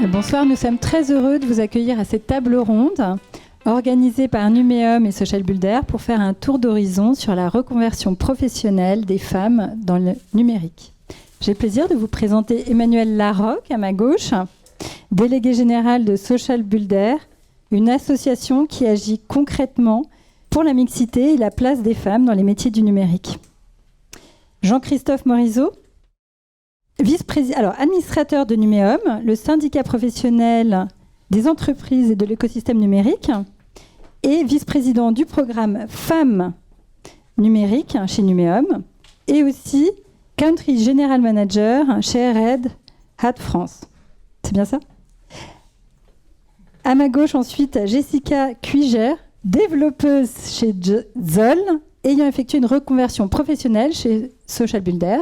Bonsoir, nous sommes très heureux de vous accueillir à cette table ronde organisée par Numéum et Social Builder pour faire un tour d'horizon sur la reconversion professionnelle des femmes dans le numérique. J'ai le plaisir de vous présenter Emmanuelle Larocque à ma gauche, déléguée générale de Social Builder, une association qui agit concrètement pour la mixité et la place des femmes dans les métiers du numérique. Jean-Christophe Morizot, administrateur de Numéum, le syndicat professionnel des entreprises et de l'écosystème numérique, et vice-président du programme Femmes numériques chez Numéum, et aussi Country General Manager chez Red Hat France. C'est bien ça ? À ma gauche ensuite, Jessica Cuiger, développeuse chez Zoll, ayant effectué une reconversion professionnelle chez Social Builder.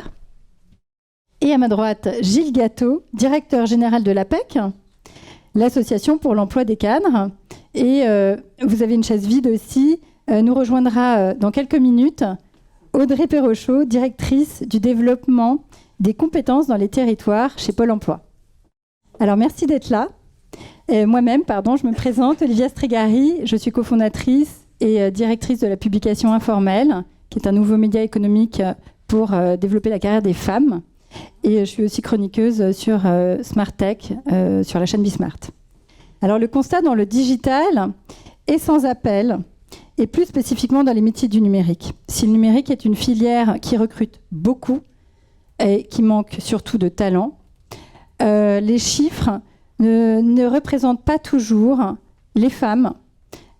Et à ma droite, Gilles Gâteau, directeur général de l'APEC, l'association pour l'emploi des cadres. Et vous avez une chaise vide aussi. Nous rejoindra dans quelques minutes Audrey Perrochot, directrice du développement des compétences dans les territoires chez Pôle emploi. Alors merci d'être là. Moi-même, je me présente, Olivia Strigari, je suis cofondatrice et directrice de la publication Informelle, qui est un nouveau média économique pour développer la carrière des femmes. Et je suis aussi chroniqueuse sur Smart Tech, sur la chaîne Bismart. Alors le constat dans le digital est sans appel, et plus spécifiquement dans les métiers du numérique. Si le numérique est une filière qui recrute beaucoup et qui manque surtout de talent, les chiffres ne représentent pas toujours les femmes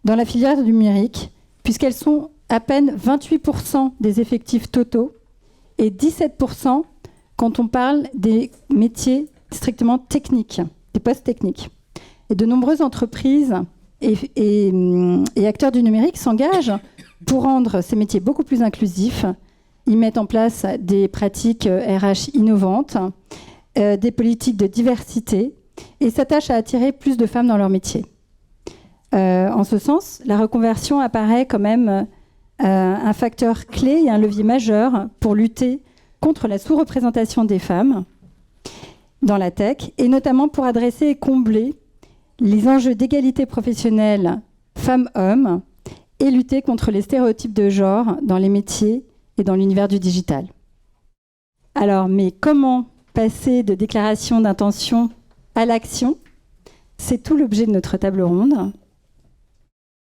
dans la filière du numérique, puisqu'elles sont à peine 28% des effectifs totaux et 17% quand on parle des métiers strictement techniques, des postes techniques. Et de nombreuses entreprises et acteurs du numérique s'engagent pour rendre ces métiers beaucoup plus inclusifs. Ils mettent en place des pratiques RH innovantes, des politiques de diversité et s'attachent à attirer plus de femmes dans leur métier. En ce sens, la reconversion apparaît quand même un facteur clé et un levier majeur pour lutter contre la sous-représentation des femmes dans la tech, et notamment pour adresser et combler les enjeux d'égalité professionnelle femmes-hommes et lutter contre les stéréotypes de genre dans les métiers et dans l'univers du digital. Alors, mais comment passer de déclaration d'intention à l'action ? C'est tout l'objet de notre table ronde.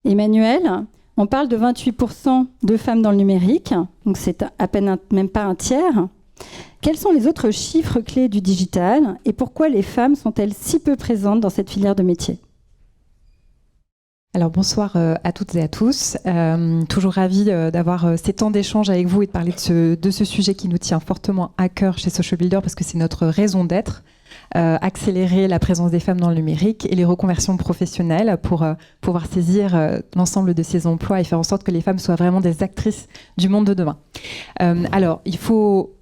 Emmanuelle, on parle de 28% de femmes dans le numérique, donc c'est à peine même pas un tiers. Quels sont les autres chiffres clés du digital et pourquoi les femmes sont-elles si peu présentes dans cette filière de métier ? Alors bonsoir à toutes et à tous. Toujours ravie d'avoir ces temps d'échange avec vous et de parler de ce sujet qui nous tient fortement à cœur chez Social Builder parce que c'est notre raison d'être. Accélérer la présence des femmes dans le numérique et les reconversions professionnelles pour pouvoir saisir l'ensemble de ces emplois et faire en sorte que les femmes soient vraiment des actrices du monde de demain. Alors, il faut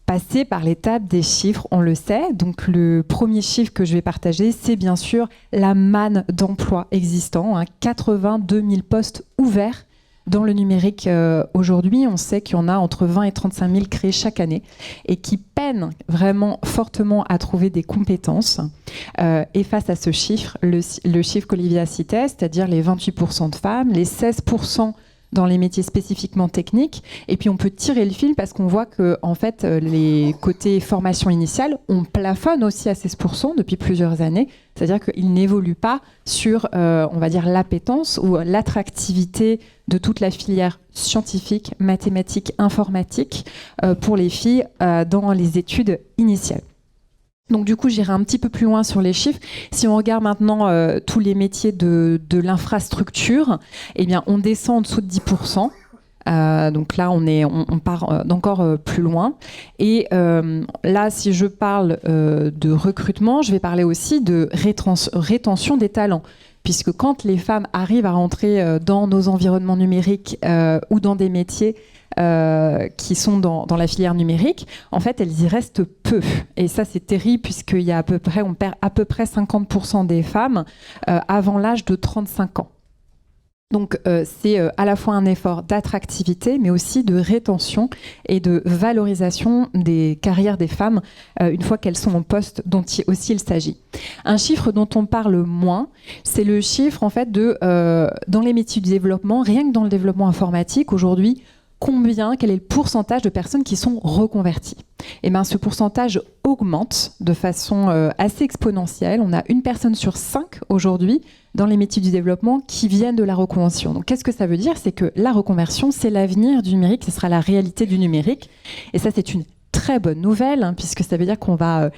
passer par l'étape des chiffres, on le sait. Donc, le premier chiffre que je vais partager, c'est bien sûr la manne d'emplois existants, 82 000 postes ouverts dans le numérique aujourd'hui. On sait qu'il y en a entre 20 et 35 000 créés chaque année et qui peinent vraiment fortement à trouver des compétences. Et face à ce chiffre, le chiffre qu'Olivia citait, c'est-à-dire les 28% de femmes, les 16% dans les métiers spécifiquement techniques. Et puis, on peut tirer le fil parce qu'on voit que, en fait, les côtés formation initiale, on plafonne aussi à 16% depuis plusieurs années. C'est-à-dire qu'ils n'évoluent pas sur, on va dire, l'appétence ou l'attractivité de toute la filière scientifique, mathématique, informatique pour les filles dans les études initiales. Donc du coup, j'irai un petit peu plus loin sur les chiffres. Si on regarde maintenant tous les métiers de l'infrastructure, eh bien, on descend en dessous de 10%. Donc là, on part d'encore plus loin. Et là, si je parle de recrutement, je vais parler aussi de rétention des talents. Puisque quand les femmes arrivent à rentrer dans nos environnements numériques ou dans des métiers qui sont dans la filière numérique, en fait, elles y restent peu. Et ça, c'est terrible puisqu'il y a on perd à peu près 50% des femmes avant l'âge de 35 ans. Donc c'est à la fois un effort d'attractivité, mais aussi de rétention et de valorisation des carrières des femmes une fois qu'elles sont en poste dont aussi il s'agit. Un chiffre dont on parle moins, c'est le chiffre en fait dans les métiers du développement, rien que dans le développement informatique aujourd'hui, quel est le pourcentage de personnes qui sont reconverties. Et bien, ce pourcentage augmente de façon assez exponentielle. On a 1 personne sur 5 aujourd'hui dans les métiers du développement qui viennent de la reconversion. Donc, qu'est-ce que ça veut dire? C'est que la reconversion, c'est l'avenir du numérique, ce sera la réalité du numérique. Et ça, c'est une très bonne nouvelle, hein, puisque ça veut dire qu'on va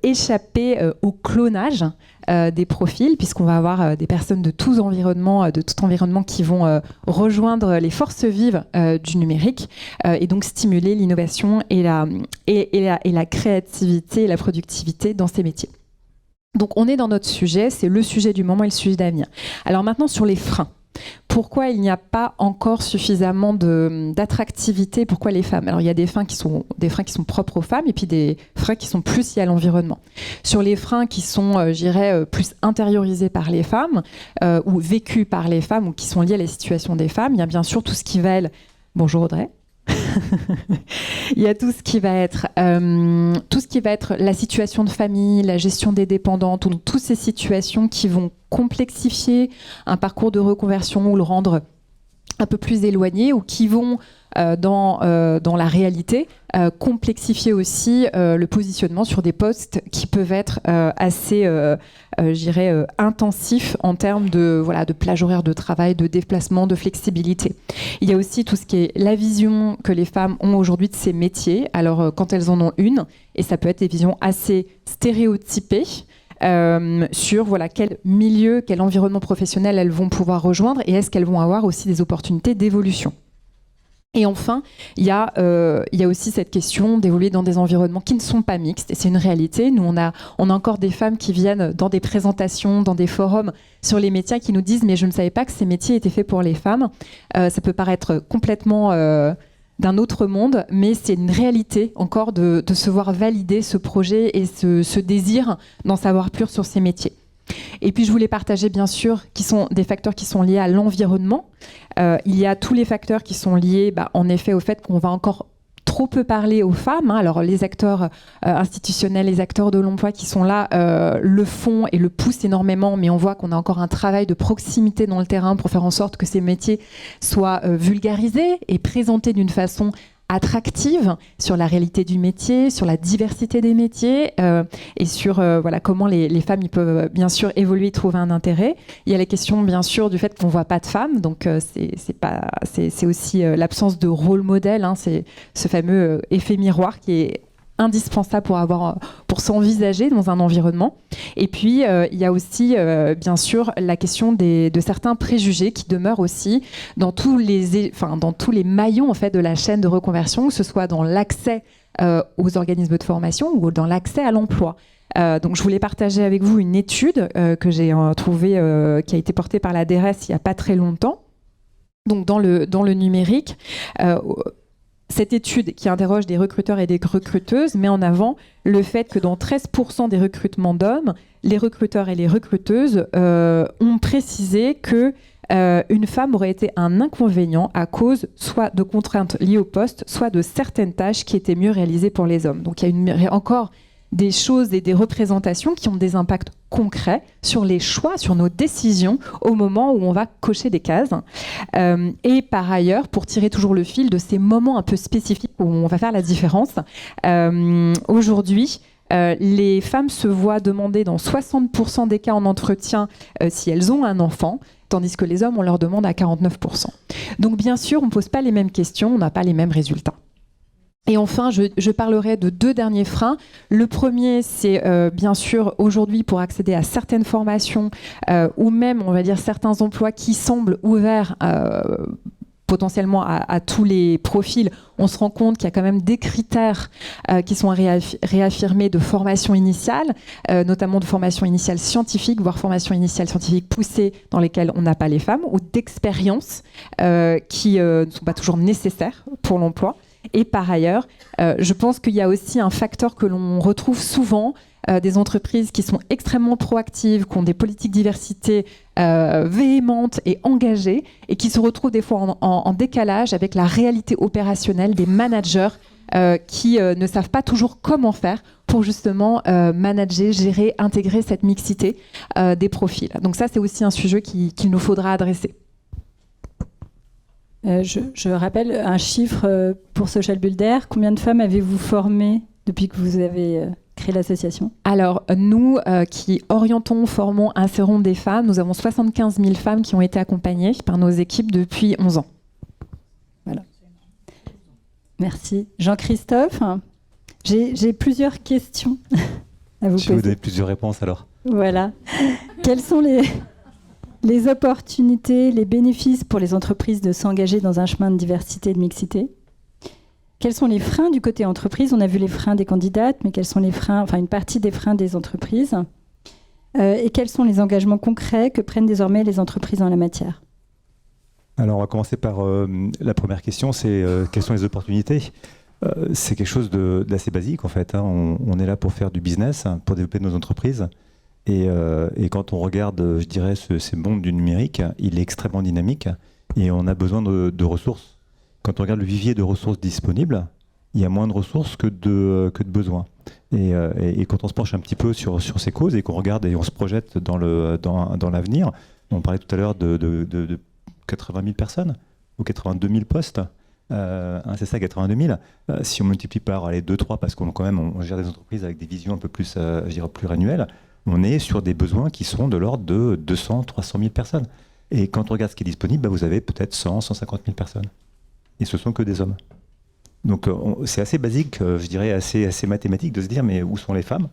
échapper au clonage des profils, puisqu'on va avoir des personnes de tout environnement qui vont rejoindre les forces vives du numérique et donc stimuler l'innovation et la créativité et la productivité dans ces métiers. Donc on est dans notre sujet, c'est le sujet du moment et le sujet d'avenir. Alors maintenant sur les freins. Pourquoi il n'y a pas encore suffisamment d'attractivité? Pourquoi les femmes? Alors il y a des freins qui sont propres aux femmes et puis des freins qui sont plus liés à l'environnement. Sur les freins qui sont, je dirais, plus intériorisés par les femmes ou vécus par les femmes ou qui sont liés à la situation des femmes, il y a bien sûr tout ce qui va être... Bonjour Audrey. Il y a tout ce qui va être la situation de famille, la gestion des dépendantes, toutes ces situations qui vont complexifier un parcours de reconversion ou le rendre un peu plus éloigné ou qui vont dans la réalité complexifier aussi le positionnement sur des postes qui peuvent être assez intensifs en termes de plage horaire de travail, de déplacement, de flexibilité. Il y a aussi tout ce qui est la vision que les femmes ont aujourd'hui de ces métiers, alors quand elles en ont une, et ça peut être des visions assez stéréotypées, sur quel milieu, quel environnement professionnel elles vont pouvoir rejoindre et est-ce qu'elles vont avoir aussi des opportunités d'évolution. Et enfin, il y a aussi cette question d'évoluer dans des environnements qui ne sont pas mixtes. Et c'est une réalité. Nous, on a encore des femmes qui viennent dans des présentations, dans des forums sur les métiers qui nous disent « mais je ne savais pas que ces métiers étaient faits pour les femmes ». Ça peut paraître complètement... d'un autre monde, mais c'est une réalité encore de se voir valider ce projet et ce désir d'en savoir plus sur ces métiers. Et puis je voulais partager bien sûr qui sont des facteurs qui sont liés à l'environnement. Il y a tous les facteurs qui sont liés en effet au fait qu'on va encore trop peu parler aux femmes. Alors les acteurs institutionnels, les acteurs de l'emploi qui sont là le font et le poussent énormément, mais on voit qu'on a encore un travail de proximité dans le terrain pour faire en sorte que ces métiers soient vulgarisés et présentés d'une façon attractive sur la réalité du métier, sur la diversité des métiers et sur comment les femmes ils peuvent bien sûr évoluer et trouver un intérêt. Il y a la question bien sûr du fait qu'on ne voit pas de femmes, donc c'est aussi l'absence de rôle modèle, hein, c'est ce fameux effet miroir qui est indispensable pour s'envisager dans un environnement. Et puis, il y a aussi, bien sûr, la question de certains préjugés qui demeurent aussi dans tous les maillons en fait, de la chaîne de reconversion, que ce soit dans l'accès aux organismes de formation ou dans l'accès à l'emploi. Donc, je voulais partager avec vous une étude que j'ai trouvée, qui a été portée par la DRS il n'y a pas très longtemps. Donc, dans le numérique, cette étude qui interroge des recruteurs et des recruteuses met en avant le fait que dans 13% des recrutements d'hommes, les recruteurs et les recruteuses ont précisé que une femme aurait été un inconvénient à cause soit de contraintes liées au poste, soit de certaines tâches qui étaient mieux réalisées pour les hommes. Donc il y a encore des choses et des représentations qui ont des impacts concrets sur les choix, sur nos décisions au moment où on va cocher des cases. Et par ailleurs, pour tirer toujours le fil de ces moments un peu spécifiques où on va faire la différence, aujourd'hui, les femmes se voient demander dans 60% des cas en entretien si elles ont un enfant, tandis que les hommes, on leur demande à 49%. Donc bien sûr, on ne pose pas les mêmes questions, on n'a pas les mêmes résultats. Et enfin, je parlerai de 2 derniers freins. Le premier, c'est bien sûr aujourd'hui pour accéder à certaines formations ou même, on va dire, certains emplois qui semblent ouverts potentiellement à tous les profils. On se rend compte qu'il y a quand même des critères qui sont réaffirmés de formation initiale, notamment de formation initiale scientifique, voire formation initiale scientifique poussée dans lesquelles on n'a pas les femmes, ou d'expériences qui ne sont pas toujours nécessaires pour l'emploi. Et par ailleurs, je pense qu'il y a aussi un facteur que l'on retrouve souvent des entreprises qui sont extrêmement proactives, qui ont des politiques diversité véhémentes et engagées, et qui se retrouvent des fois en décalage avec la réalité opérationnelle des managers qui ne savent pas toujours comment faire pour justement manager, gérer, intégrer cette mixité des profils. Donc ça, c'est aussi un sujet qu'il nous faudra adresser. Je rappelle un chiffre pour Social Builder. Combien de femmes avez-vous formées depuis que vous avez créé l'association ? Alors, nous qui orientons, formons, insérons des femmes, nous avons 75 000 femmes qui ont été accompagnées par nos équipes depuis 11 ans. Voilà. Merci. Jean-Christophe, j'ai plusieurs questions à vous poser. Je vais vous donner plusieurs réponses alors. Voilà. Quelles sont les opportunités, les bénéfices pour les entreprises de s'engager dans un chemin de diversité et de mixité ? Quels sont les freins du côté entreprise ? On a vu les freins des candidates, mais quels sont les freins, enfin une partie des freins des entreprises ? Et quels sont les engagements concrets que prennent désormais les entreprises en la matière ? Alors, on va commencer par la première question, c'est quelles sont les opportunités ? C'est quelque chose d'assez basique en fait. Hein. On est là pour faire du business, pour développer nos entreprises. Et quand on regarde, je dirais, ces mondes du numérique, il est extrêmement dynamique et on a besoin de ressources. Quand on regarde le vivier de ressources disponibles, il y a moins de ressources que de besoins. Et quand on se penche un petit peu sur ces causes et qu'on regarde et on se projette dans l'avenir, on parlait tout à l'heure de 80 000 personnes ou 82 000 postes. C'est ça, 82 000. Si on multiplie par 2-3, parce qu'on gère des entreprises avec des visions un peu plus, je dirais, pluriannuelles, on est sur des besoins qui sont de l'ordre de 200-300 000 personnes. Et quand on regarde ce qui est disponible, vous avez peut-être 100-150 000 personnes. Et ce sont que des hommes. Donc c'est assez basique, je dirais, assez mathématique de se dire, mais où sont les femmes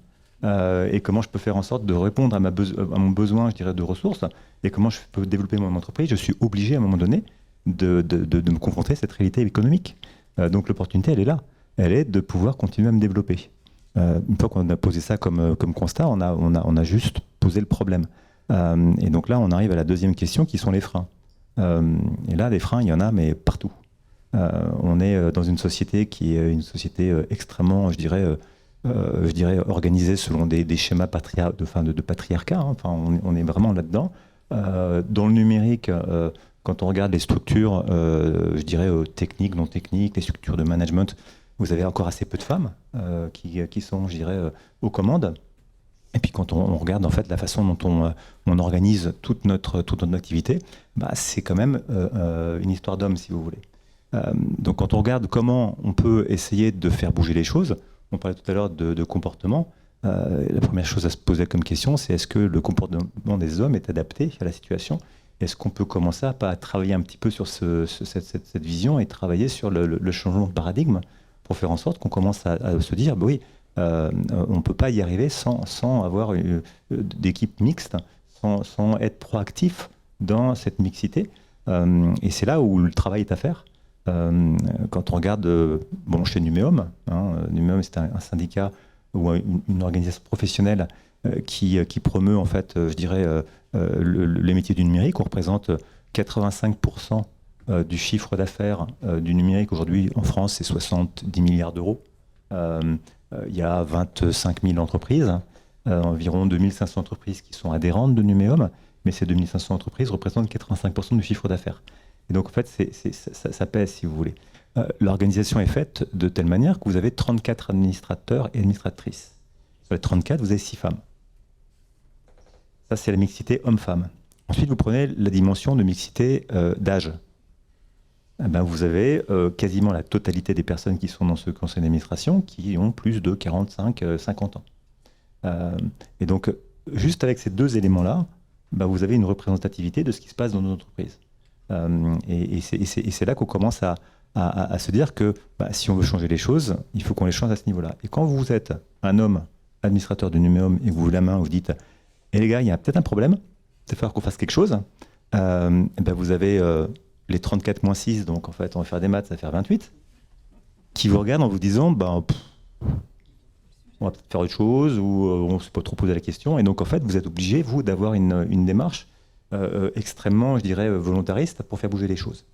et comment je peux faire en sorte de répondre à mon besoin, je dirais, de ressources, et comment je peux développer mon entreprise. Je suis obligé, à un moment donné, de me confronter à cette réalité économique. Donc l'opportunité, elle est là. Elle est de pouvoir continuer à me développer. Une fois qu'on a posé ça comme constat, on a juste posé le problème. Et donc là, on arrive à la deuxième question, qui sont les freins. Et là, les freins, il y en a, mais partout. On est dans une société qui est une société extrêmement, je dirais, organisée selon des schémas de patriarcat. Hein. Enfin, on est vraiment là-dedans. Dans le numérique, quand on regarde les structures, je dirais, techniques, non techniques, les structures de management, vous avez encore assez peu de femmes qui sont, je dirais, aux commandes. Et puis quand on regarde en fait la façon dont on organise toute notre activité, c'est quand même une histoire d'hommes, si vous voulez. Donc quand on regarde comment on peut essayer de faire bouger les choses, on parlait tout à l'heure de comportement, la première chose à se poser comme question, c'est est-ce que le comportement des hommes est adapté à la situation ? Est-ce qu'on peut commencer à travailler un petit peu sur cette vision et travailler sur le changement de paradigme pour faire en sorte qu'on commence à se dire, oui, on ne peut pas y arriver sans avoir d'équipe mixte, sans être proactif dans cette mixité. Et c'est là où le travail est à faire. Quand on regarde chez Numéum, Numéum c'est un syndicat ou une organisation professionnelle qui promeut en fait, je dirais, les métiers du numérique. On représente 85% du chiffre d'affaires du numérique aujourd'hui en France, c'est 70 milliards d'euros. Il y a 25 000 entreprises, environ 2500 entreprises qui sont adhérentes de Numéum, mais ces 2500 entreprises représentent 85% du chiffre d'affaires. Et donc en fait, ça pèse, si vous voulez. L'organisation est faite de telle manière que vous avez 34 administrateurs et administratrices. Sur les 34, vous avez 6 femmes. Ça, c'est la mixité homme-femme. Ensuite, vous prenez la dimension de mixité d'âge. Vous avez quasiment la totalité des personnes qui sont dans ce conseil d'administration qui ont plus de 45-50 ans. Et donc, juste avec ces deux éléments-là, vous avez une représentativité de ce qui se passe dans nos entreprises. Et c'est là qu'on commence à se dire que si on veut changer les choses, il faut qu'on les change à ce niveau-là. Et quand vous êtes un homme administrateur de Numéum et que vous levez la main, vous dites « Eh les gars, il y a peut-être un problème, il va falloir qu'on fasse quelque chose », vous avez les 34 moins 6, donc en fait on va faire des maths, ça va faire 28, qui vous regardent en vous disant on va peut-être faire autre chose, ou on ne s'est pas trop posé la question, et donc en fait vous êtes obligé, vous, d'avoir une démarche extrêmement, je dirais, volontariste pour faire bouger les choses.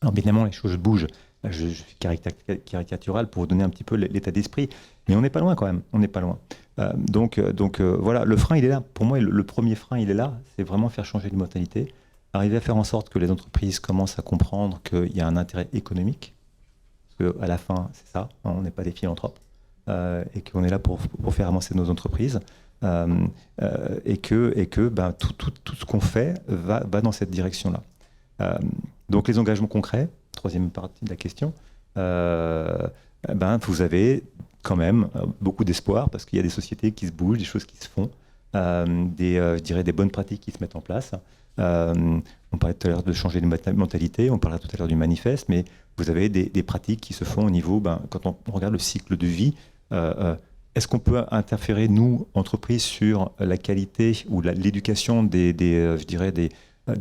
Alors bien évidemment, les choses bougent. Je suis caricatural pour vous donner un petit peu l'état d'esprit, mais on n'est pas loin quand même, on n'est pas loin. Voilà, le frein, il est là. Pour moi, le premier frein, il est là. C'est vraiment faire changer les mentalités, arriver à faire en sorte que les entreprises commencent à comprendre qu'il y a un intérêt économique. Parce qu'à la fin, c'est ça, hein, on n'est pas des philanthropes. Et qu'on est là pour faire avancer nos entreprises. Et que tout ce qu'on fait va dans cette direction-là. Donc les engagements concrets, troisième partie de la question, vous avez quand même beaucoup d'espoir parce qu'il y a des sociétés qui se bougent, des choses qui se font, je dirais des bonnes pratiques qui se mettent en place. On parlait tout à l'heure de changer de mentalité, on parlait tout à l'heure du manifeste, mais vous avez des pratiques qui se font au niveau, quand on regarde le cycle de vie, est-ce qu'on peut interférer, nous, entreprises, sur la qualité ou l'éducation des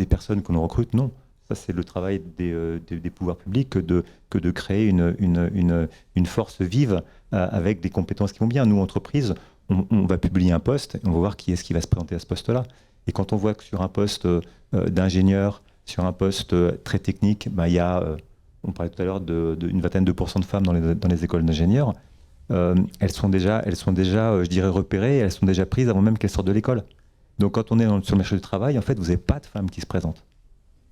personnes que l'on recrute? Non. Ça, c'est le travail des pouvoirs publics que de créer une force vive avec des compétences qui vont bien. Nous, entreprises, on va publier un poste et on va voir qui est-ce qui va se présenter à ce poste-là. Et quand on voit que sur un poste d'ingénieur, sur un poste très technique, il y a, on parlait tout à l'heure d'une vingtaine de % de femmes dans les écoles d'ingénieurs, elles sont déjà, je dirais, repérées, elles sont déjà prises avant même qu'elles sortent de l'école. Donc quand on est sur le marché du travail, en fait, vous n'avez pas de femmes qui se présentent.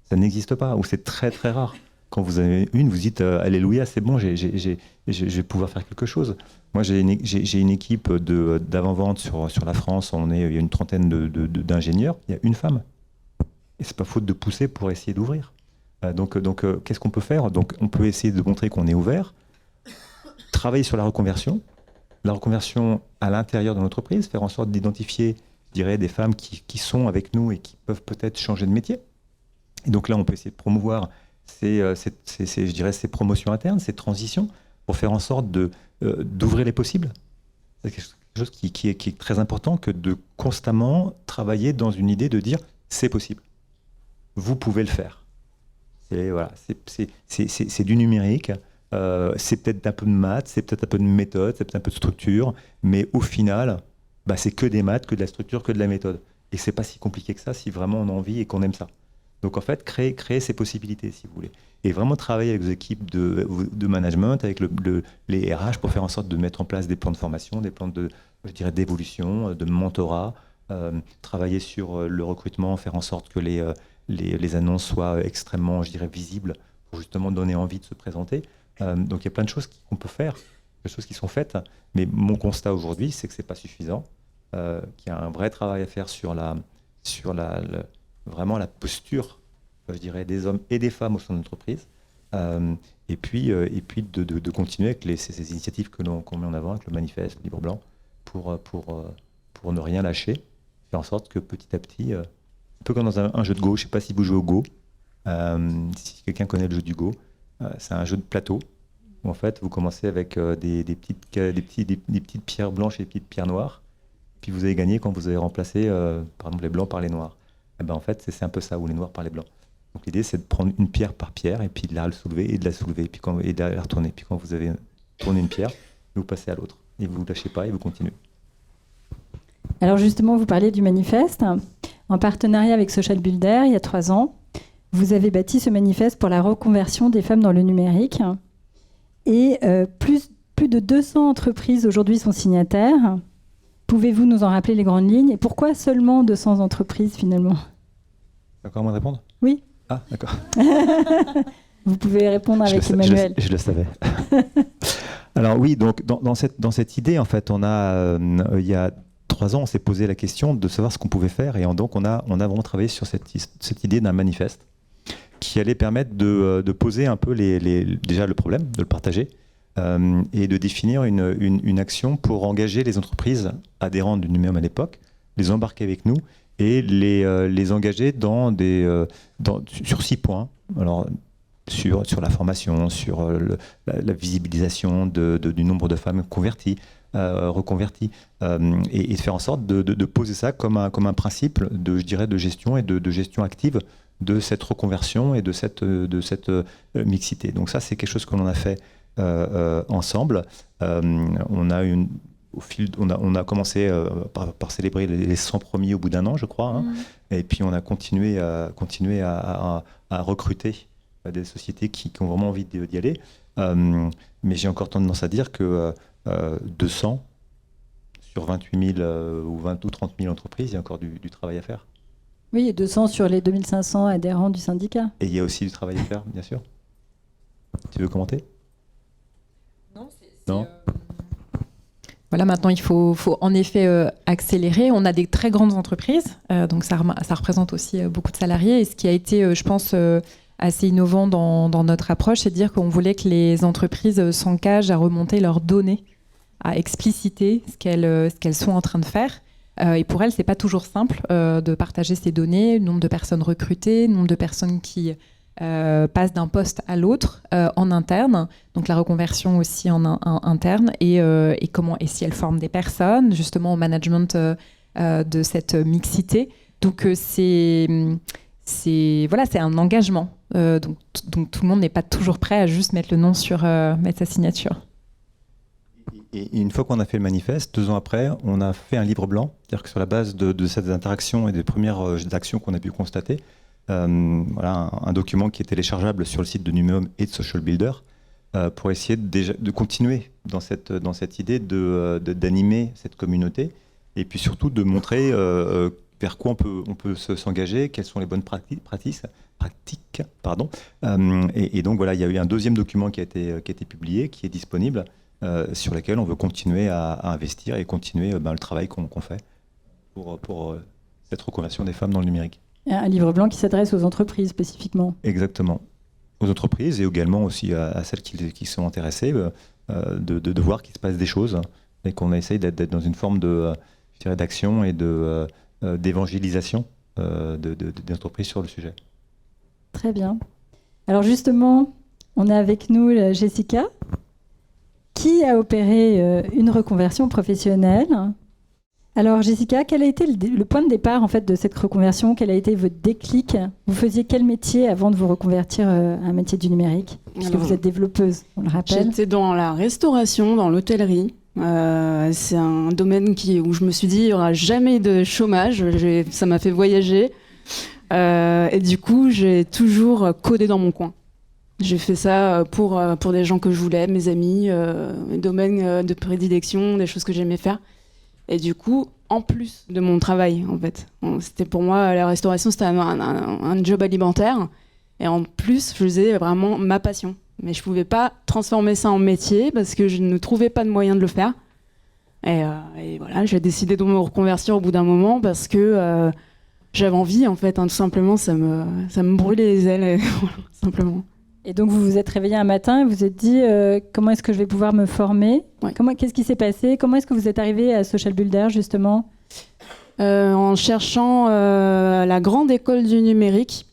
Ça n'existe pas, ou c'est très très rare. Quand vous avez une, vous dites alléluia, c'est bon, je vais pouvoir faire quelque chose. Moi, j'ai une équipe d'avant-vente sur la France. Il y a une trentaine d'ingénieurs. Il y a une femme. Et c'est pas faute de pousser pour essayer d'ouvrir. Donc qu'est-ce qu'on peut faire? Donc, on peut essayer de montrer qu'on est ouvert, travailler sur la reconversion à l'intérieur de l'entreprise, faire en sorte d'identifier, je dirais, des femmes qui sont avec nous et qui peuvent peut-être changer de métier. Et donc là, on peut essayer de promouvoir ces promotions internes, ces transitions, pour faire en sorte d'ouvrir les possibles. C'est quelque chose qui est très important, que de constamment travailler dans une idée de dire c'est possible. Vous pouvez le faire. C'est du numérique, c'est peut-être un peu de maths, c'est peut-être un peu de méthode, c'est peut-être un peu de structure, mais au final, c'est que des maths, que de la structure, que de la méthode. Et c'est pas si compliqué que ça si vraiment on a envie et qu'on aime ça. Donc en fait, créer ces possibilités, si vous voulez. Et vraiment travailler avec vos équipes de management, avec les RH, pour faire en sorte de mettre en place des plans de formation, des plans d'évolution, de mentorat, travailler sur le recrutement, faire en sorte que les annonces soient extrêmement, je dirais, visibles, pour justement donner envie de se présenter. Donc il y a plein de choses qu'on peut faire, des choses qui sont faites, mais mon constat aujourd'hui, c'est que c'est pas suffisant, qu'il y a un vrai travail à faire sur vraiment la posture, je dirais, des hommes et des femmes au sein de l'entreprise, et puis de continuer avec ces initiatives qu'on met en avant, avec le manifeste, le livre blanc, pour ne rien lâcher, faire en sorte que petit à petit, un peu comme dans un jeu de Go, je ne sais pas si vous jouez au Go, si quelqu'un connaît le jeu du Go, c'est un jeu de plateau, où en fait vous commencez avec des petites pierres blanches et des petites pierres noires, puis vous avez gagné quand vous avez remplacé par exemple les blancs par les noirs. Et en fait, c'est un peu ça, ou les noirs par les blancs. Donc l'idée, c'est de prendre une pierre par pierre, et puis de la soulever, et de la soulever, et de la retourner. Puis quand vous avez tourné une pierre, vous passez à l'autre. Et vous ne lâchez pas, et vous continuez. Alors justement, vous parliez du manifeste. En partenariat avec Social Builder, il y a 3 ans, vous avez bâti ce manifeste pour la reconversion des femmes dans le numérique. Et plus de 200 entreprises aujourd'hui sont signataires. Pouvez-vous nous en rappeler les grandes lignes? Et pourquoi seulement 200 entreprises finalement? D'accord, moi de répondre? Oui. Ah, d'accord. Vous pouvez répondre avec Emmanuel. Je le savais. Alors oui, donc dans cette idée, en fait, il y a 3 ans, on s'est posé la question de savoir ce qu'on pouvait faire. Et donc on a vraiment travaillé sur cette idée d'un manifeste qui allait permettre de poser un peu déjà le problème, de le partager, et de définir une action pour engager les entreprises adhérentes du Numéum à l'époque, les embarquer avec nous et les engager sur 6 points. Alors, sur la formation, sur la visibilisation du nombre de femmes converties, reconverties, et de faire en sorte de poser ça comme un principe je dirais, de gestion et de gestion active de cette reconversion et de cette mixité. Donc ça, c'est quelque chose que l'on a fait ensemble. On a commencé par célébrer les 100 premiers au bout d'1 an, je crois, hein. Et puis on a continué à recruter des sociétés qui ont vraiment envie d'y aller. Mais j'ai encore tendance à dire que 200 sur 28 000 ou 20 ou 30 000 entreprises, il y a encore du travail à faire. Oui, et 200 sur les 2500 adhérents du syndicat. Et il y a aussi du travail à faire, bien sûr. Tu veux commenter ? Non. Voilà, maintenant il faut en effet accélérer. On a des très grandes entreprises, donc ça représente aussi beaucoup de salariés. Et ce qui a été, je pense, assez innovant dans notre approche, c'est de dire qu'on voulait que les entreprises s'engagent à remonter leurs données, à expliciter ce qu'elles sont en train de faire. Et pour elles, c'est pas toujours simple de partager ces données, le nombre de personnes recrutées, le nombre de personnes qui passent d'un poste à l'autre en interne, donc la reconversion aussi en interne, et si elles forment des personnes, justement au management de cette mixité. Donc c'est un engagement. Donc tout le monde n'est pas toujours prêt à juste mettre le nom mettre sa signature. Et une fois qu'on a fait le manifeste, 2 ans après, on a fait un livre blanc, c'est-à-dire que sur la base de ces interactions et des premières actions qu'on a pu constater, voilà, un document qui est téléchargeable sur le site de Numéum et de Social Builder pour essayer de continuer dans cette idée d'animer cette communauté et puis surtout de montrer vers quoi on peut s'engager, quelles sont les bonnes pratiques. Et donc voilà, il y a eu un deuxième document qui a été publié, qui est disponible, sur lequel on veut continuer à investir et continuer le travail qu'on fait pour cette reconversion des femmes dans le numérique. Un livre blanc qui s'adresse aux entreprises spécifiquement. Exactement. Aux entreprises et également aussi à celles qui sont intéressées de voir qu'il se passe des choses et qu'on essaye d'être dans une forme d'action et d'évangélisation des entreprises sur le sujet. Très bien. Alors justement, on a avec nous Jessica, qui a opéré une reconversion professionnelle. Alors Jessica, quel a été le point de départ en fait de cette reconversion ? Quel a été votre déclic ? Vous faisiez quel métier avant de vous reconvertir à un métier du numérique ? Puisque vous êtes développeuse, on le rappelle. J'étais dans la restauration, dans l'hôtellerie. C'est un domaine où je me suis dit il n'y aura jamais de chômage. Ça m'a fait voyager. Et du coup, j'ai toujours codé dans mon coin. J'ai fait ça pour des gens que je voulais, mes amis, mes domaines de prédilection, des choses que j'aimais faire. Et du coup, en plus de mon travail, en fait. C'était pour moi, la restauration, c'était un job alimentaire. Et en plus, je faisais vraiment ma passion. Mais je ne pouvais pas transformer ça en métier parce que je ne trouvais pas de moyen de le faire. Et voilà, j'ai décidé de me reconvertir au bout d'un moment parce que j'avais envie, en fait, hein, tout simplement. Ça me brûlait les ailes, simplement. Et donc, vous vous êtes réveillé un matin et vous vous êtes dit comment est-ce que je vais pouvoir me former ? Ouais. Qu'est-ce qui s'est passé ? Comment est-ce que vous êtes arrivé à Social Builder, justement ? En cherchant la grande école du numérique,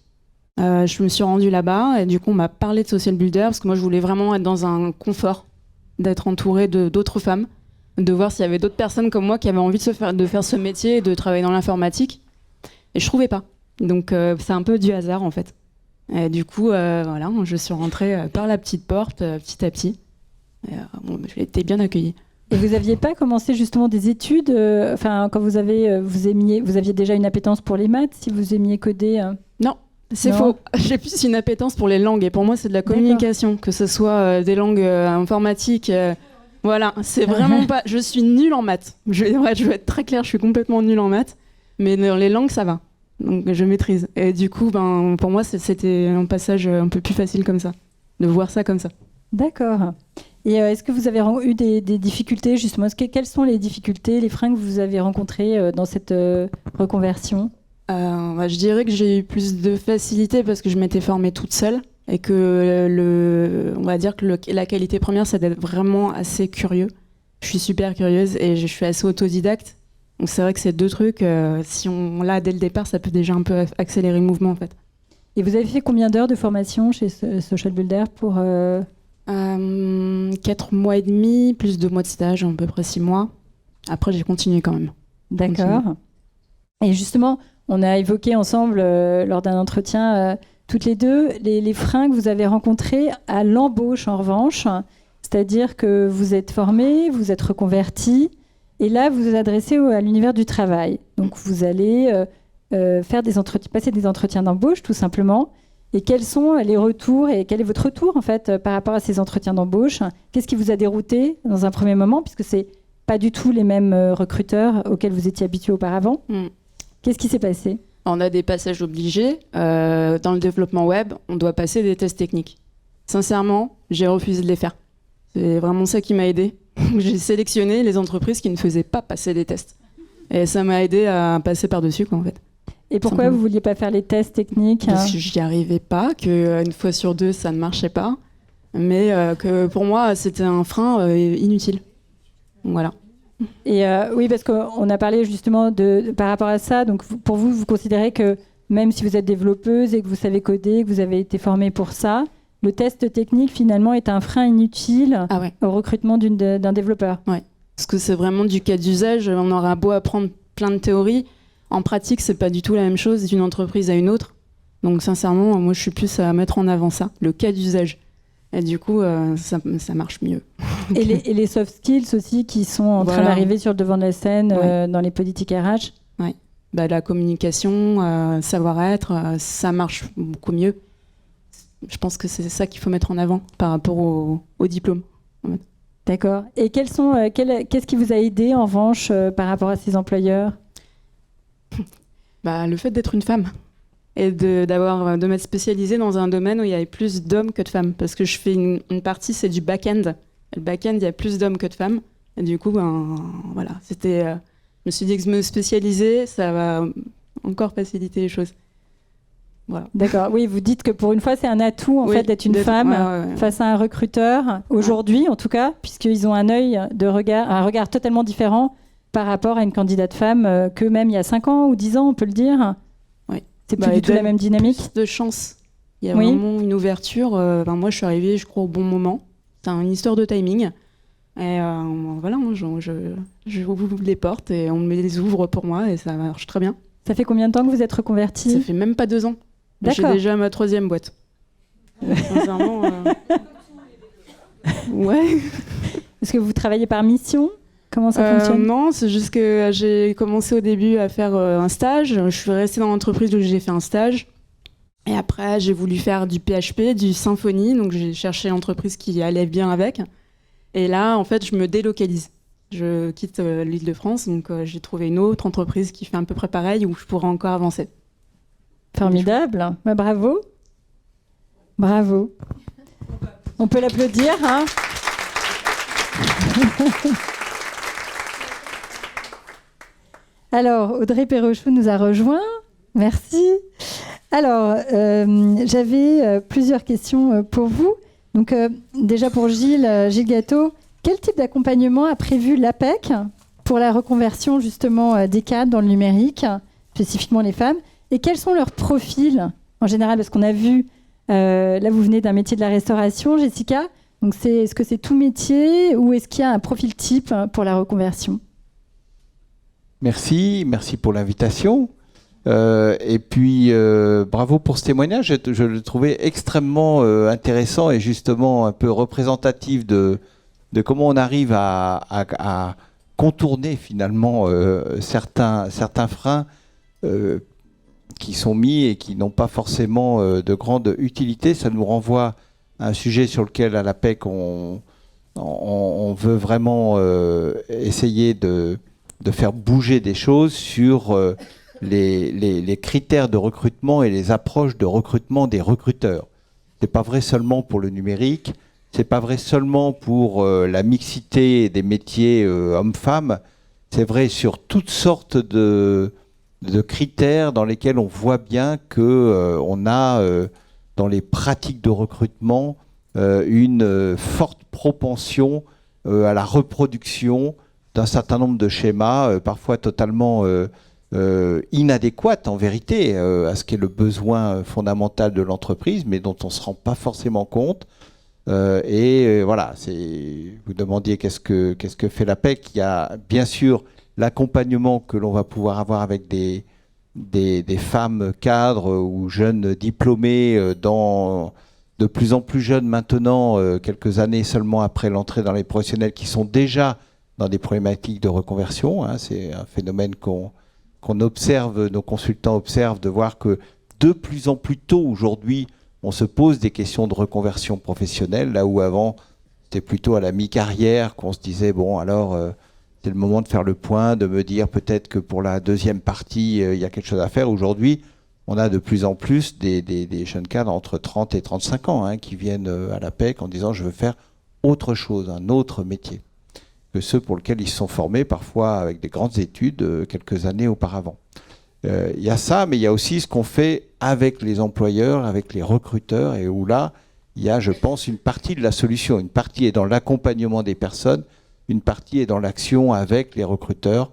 je me suis rendue là-bas et du coup, on m'a parlé de Social Builder parce que moi, je voulais vraiment être dans un confort, d'être entourée d'autres femmes, de voir s'il y avait d'autres personnes comme moi qui avaient envie de faire ce métier et de travailler dans l'informatique. Et je trouvais pas. Donc, c'est un peu du hasard, en fait. Et du coup, voilà, je suis rentrée par la petite porte, petit à petit. J'ai été bien accueillie. Et vous n'aviez pas commencé justement des études quand vous aviez déjà une appétence pour les maths, si vous aimiez coder Non, c'est faux. J'ai plus une appétence pour les langues. Et pour moi, c'est de la communication, que ce soit des langues informatiques. Voilà, c'est vraiment pas... Je suis nulle en maths. Je vais être très claire, je suis complètement nulle en maths. Mais dans les langues, ça va. Donc je maîtrise. Et du coup, pour moi, c'était un passage un peu plus facile comme ça, de voir ça comme ça. D'accord. Et est-ce que vous avez eu des difficultés, justement ? Quelles sont les difficultés, les freins que vous avez rencontrés dans cette reconversion ? Je dirais que j'ai eu plus de facilité parce que je m'étais formée toute seule et que on va dire que la qualité première, c'est d'être vraiment assez curieux. Je suis super curieuse et je suis assez autodidacte. Donc c'est vrai que ces deux trucs, si on l'a dès le départ, ça peut déjà un peu accélérer le mouvement en fait. Et vous avez fait combien d'heures de formation chez Social Builder pour 4 mois et demi, plus 2 mois de stage, à peu près 6 mois. Après, j'ai continué quand même. D'accord. Et justement, on a évoqué ensemble, lors d'un entretien, toutes les deux, les freins que vous avez rencontrés à l'embauche en revanche. C'est-à-dire que vous êtes formés, vous êtes reconvertis, et là, vous vous adressez à l'univers du travail. Donc, vous allez passer des entretiens d'embauche, tout simplement. Et quels sont les retours et quel est votre retour, en fait, par rapport à ces entretiens d'embauche ? Qu'est-ce qui vous a dérouté dans un premier moment, puisque c'est pas du tout les mêmes recruteurs auxquels vous étiez habitué auparavant. Qu'est-ce qui s'est passé ? On a des passages obligés. Dans le développement web, on doit passer des tests techniques. Sincèrement, j'ai refusé de les faire. C'est vraiment ça qui m'a aidé. J'ai sélectionné les entreprises qui ne faisaient pas passer des tests. Et ça m'a aidé à passer par-dessus, quoi, en fait. Et pourquoi vous ne vouliez pas faire les tests techniques ? Parce que j'y arrivais pas, qu'une fois sur deux, ça ne marchait pas. Mais que pour moi, c'était un frein inutile. Voilà. Et oui, parce qu'on a parlé justement par rapport à ça. Donc, pour vous, vous considérez que même si vous êtes développeuse et que vous savez coder, que vous avez été formée pour ça, le test technique, finalement, est un frein inutile au recrutement d'un développeur. Oui, parce que c'est vraiment du cas d'usage. On aura beau apprendre plein de théories. En pratique, c'est pas du tout la même chose d'une entreprise à une autre. Donc, sincèrement, moi, je suis plus à mettre en avant ça, le cas d'usage. Et du coup, ça marche mieux. Et les soft skills aussi qui sont en train d'arriver sur le devant de la scène dans les politiques RH. Oui, la communication, savoir-être, ça marche beaucoup mieux. Je pense que c'est ça qu'il faut mettre en avant par rapport au diplôme. En fait. D'accord. Et qu'est-ce qui vous a aidé en revanche par rapport à ces employeurs ? Le fait d'être une femme et de m'être spécialisée dans un domaine où il y avait plus d'hommes que de femmes. Parce que je fais une partie, c'est du back-end. Le back-end, il y a plus d'hommes que de femmes. Et du coup, voilà, c'était... je me suis dit que me spécialiser, ça va encore faciliter les choses. Voilà. D'accord. Oui, vous dites que pour une fois, c'est un atout en fait d'être une femme face à un recruteur, aujourd'hui en tout cas, puisqu'ils ont un regard totalement différent par rapport à une candidate femme que même il y a 5 ans ou 10 ans, on peut le dire. Oui. C'est plus du tout la même dynamique. Plus de chance. Il y a vraiment une ouverture. Moi, je suis arrivée, je crois, au bon moment. C'est une histoire de timing. Et voilà, je ouvre les portes et on me les ouvre pour moi et ça marche très bien. Ça fait combien de temps que vous êtes reconvertie ? Ça fait même pas 2 ans. J'ai déjà ma 3e boîte. Sincèrement, ouais. Est-ce que vous travaillez par mission ? Comment ça fonctionne ? Non, c'est juste que j'ai commencé au début à faire un stage. Je suis restée dans l'entreprise où j'ai fait un stage. Et après, j'ai voulu faire du PHP, du Symfony. Donc, j'ai cherché l'entreprise qui allait bien avec. Et là, en fait, je me délocalise. Je quitte l'Île-de-France. Donc, j'ai trouvé une autre entreprise qui fait à peu près pareil où je pourrais encore avancer. Formidable. Bravo. Bravo. On peut l'applaudir, hein ? Alors, Audrey Perrochou nous a rejoints. Merci. Alors, j'avais plusieurs questions pour vous. Donc, déjà pour Gilles Gâteau, quel type d'accompagnement a prévu l'APEC pour la reconversion justement des cadres dans le numérique, spécifiquement les femmes ? Et quels sont leurs profils en général ? Parce qu'on a vu, là vous venez d'un métier de la restauration, Jessica. Donc est-ce que c'est tout métier ou est-ce qu'il y a un profil type pour la reconversion ? Merci pour l'invitation. Et puis bravo pour ce témoignage. Je le trouvais extrêmement intéressant et justement un peu représentatif de comment on arrive à contourner finalement certains freins qui sont mis et qui n'ont pas forcément de grande utilité. Ça nous renvoie à un sujet sur lequel à l'APEC on veut vraiment essayer de faire bouger des choses sur les critères de recrutement et les approches de recrutement des recruteurs. C'est pas vrai seulement pour le numérique, c'est pas vrai seulement pour la mixité des métiers hommes-femmes, c'est vrai sur toutes sortes de critères dans lesquels on voit bien qu'on a dans les pratiques de recrutement une forte propension à la reproduction d'un certain nombre de schémas, parfois totalement inadéquates en vérité à ce qu'est le besoin fondamental de l'entreprise, mais dont on ne se rend pas forcément compte. Voilà, vous demandiez qu'est-ce que fait l'APEC. Il y a bien sûr l'accompagnement que l'on va pouvoir avoir avec des femmes cadres ou jeunes diplômés de plus en plus jeunes maintenant, quelques années seulement après l'entrée dans les professionnels qui sont déjà dans des problématiques de reconversion. C'est un phénomène qu'on observe, nos consultants observent, de voir que de plus en plus tôt aujourd'hui, on se pose des questions de reconversion professionnelle, là où avant, c'était plutôt à la mi-carrière qu'on se disait, bon alors, c'est le moment de faire le point, de me dire peut-être que pour la deuxième partie, il y a quelque chose à faire. Aujourd'hui, on a de plus en plus des jeunes cadres entre 30 et 35 ans qui viennent à l'APEC en disant je veux faire autre chose, un autre métier que ceux pour lesquels ils se sont formés, parfois avec des grandes études quelques années auparavant. Il y a ça, mais il y a aussi ce qu'on fait avec les employeurs, avec les recruteurs, et où là, il y a, je pense, une partie de la solution. Une partie est dans l'accompagnement des personnes, une partie est dans l'action avec les recruteurs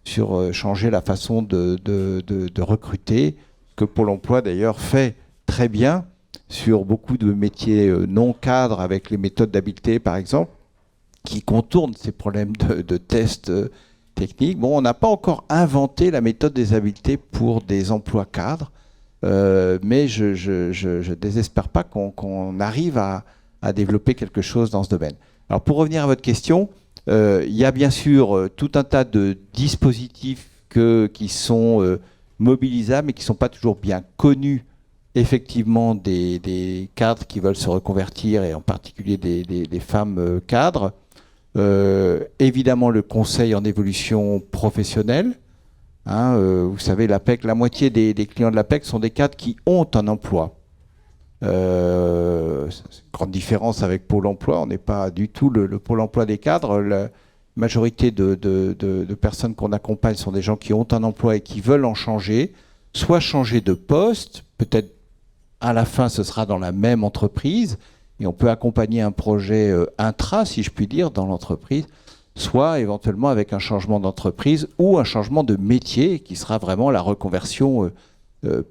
sur changer la façon de recruter, que Pôle emploi d'ailleurs fait très bien sur beaucoup de métiers non cadres avec les méthodes d'habileté par exemple, qui contournent ces problèmes de tests techniques. Bon, on n'a pas encore inventé la méthode des habiletés pour des emplois cadres, mais je désespère pas qu'on arrive à développer quelque chose dans ce domaine. Alors pour revenir à votre question, il y a bien sûr tout un tas de dispositifs qui sont mobilisables mais qui ne sont pas toujours bien connus effectivement des cadres qui veulent se reconvertir et en particulier des femmes cadres. Évidemment le conseil en évolution professionnelle. Vous savez, l'APEC, la moitié des clients de l'APEC sont des cadres qui ont un emploi. C'est une grande différence avec Pôle emploi. On n'est pas du tout le Pôle emploi des cadres. La majorité de personnes qu'on accompagne sont des gens qui ont un emploi et qui veulent en changer, soit changer de poste, peut-être à la fin ce sera dans la même entreprise, et on peut accompagner un projet intra, si je puis dire, dans l'entreprise, soit éventuellement avec un changement d'entreprise ou un changement de métier qui sera vraiment la reconversion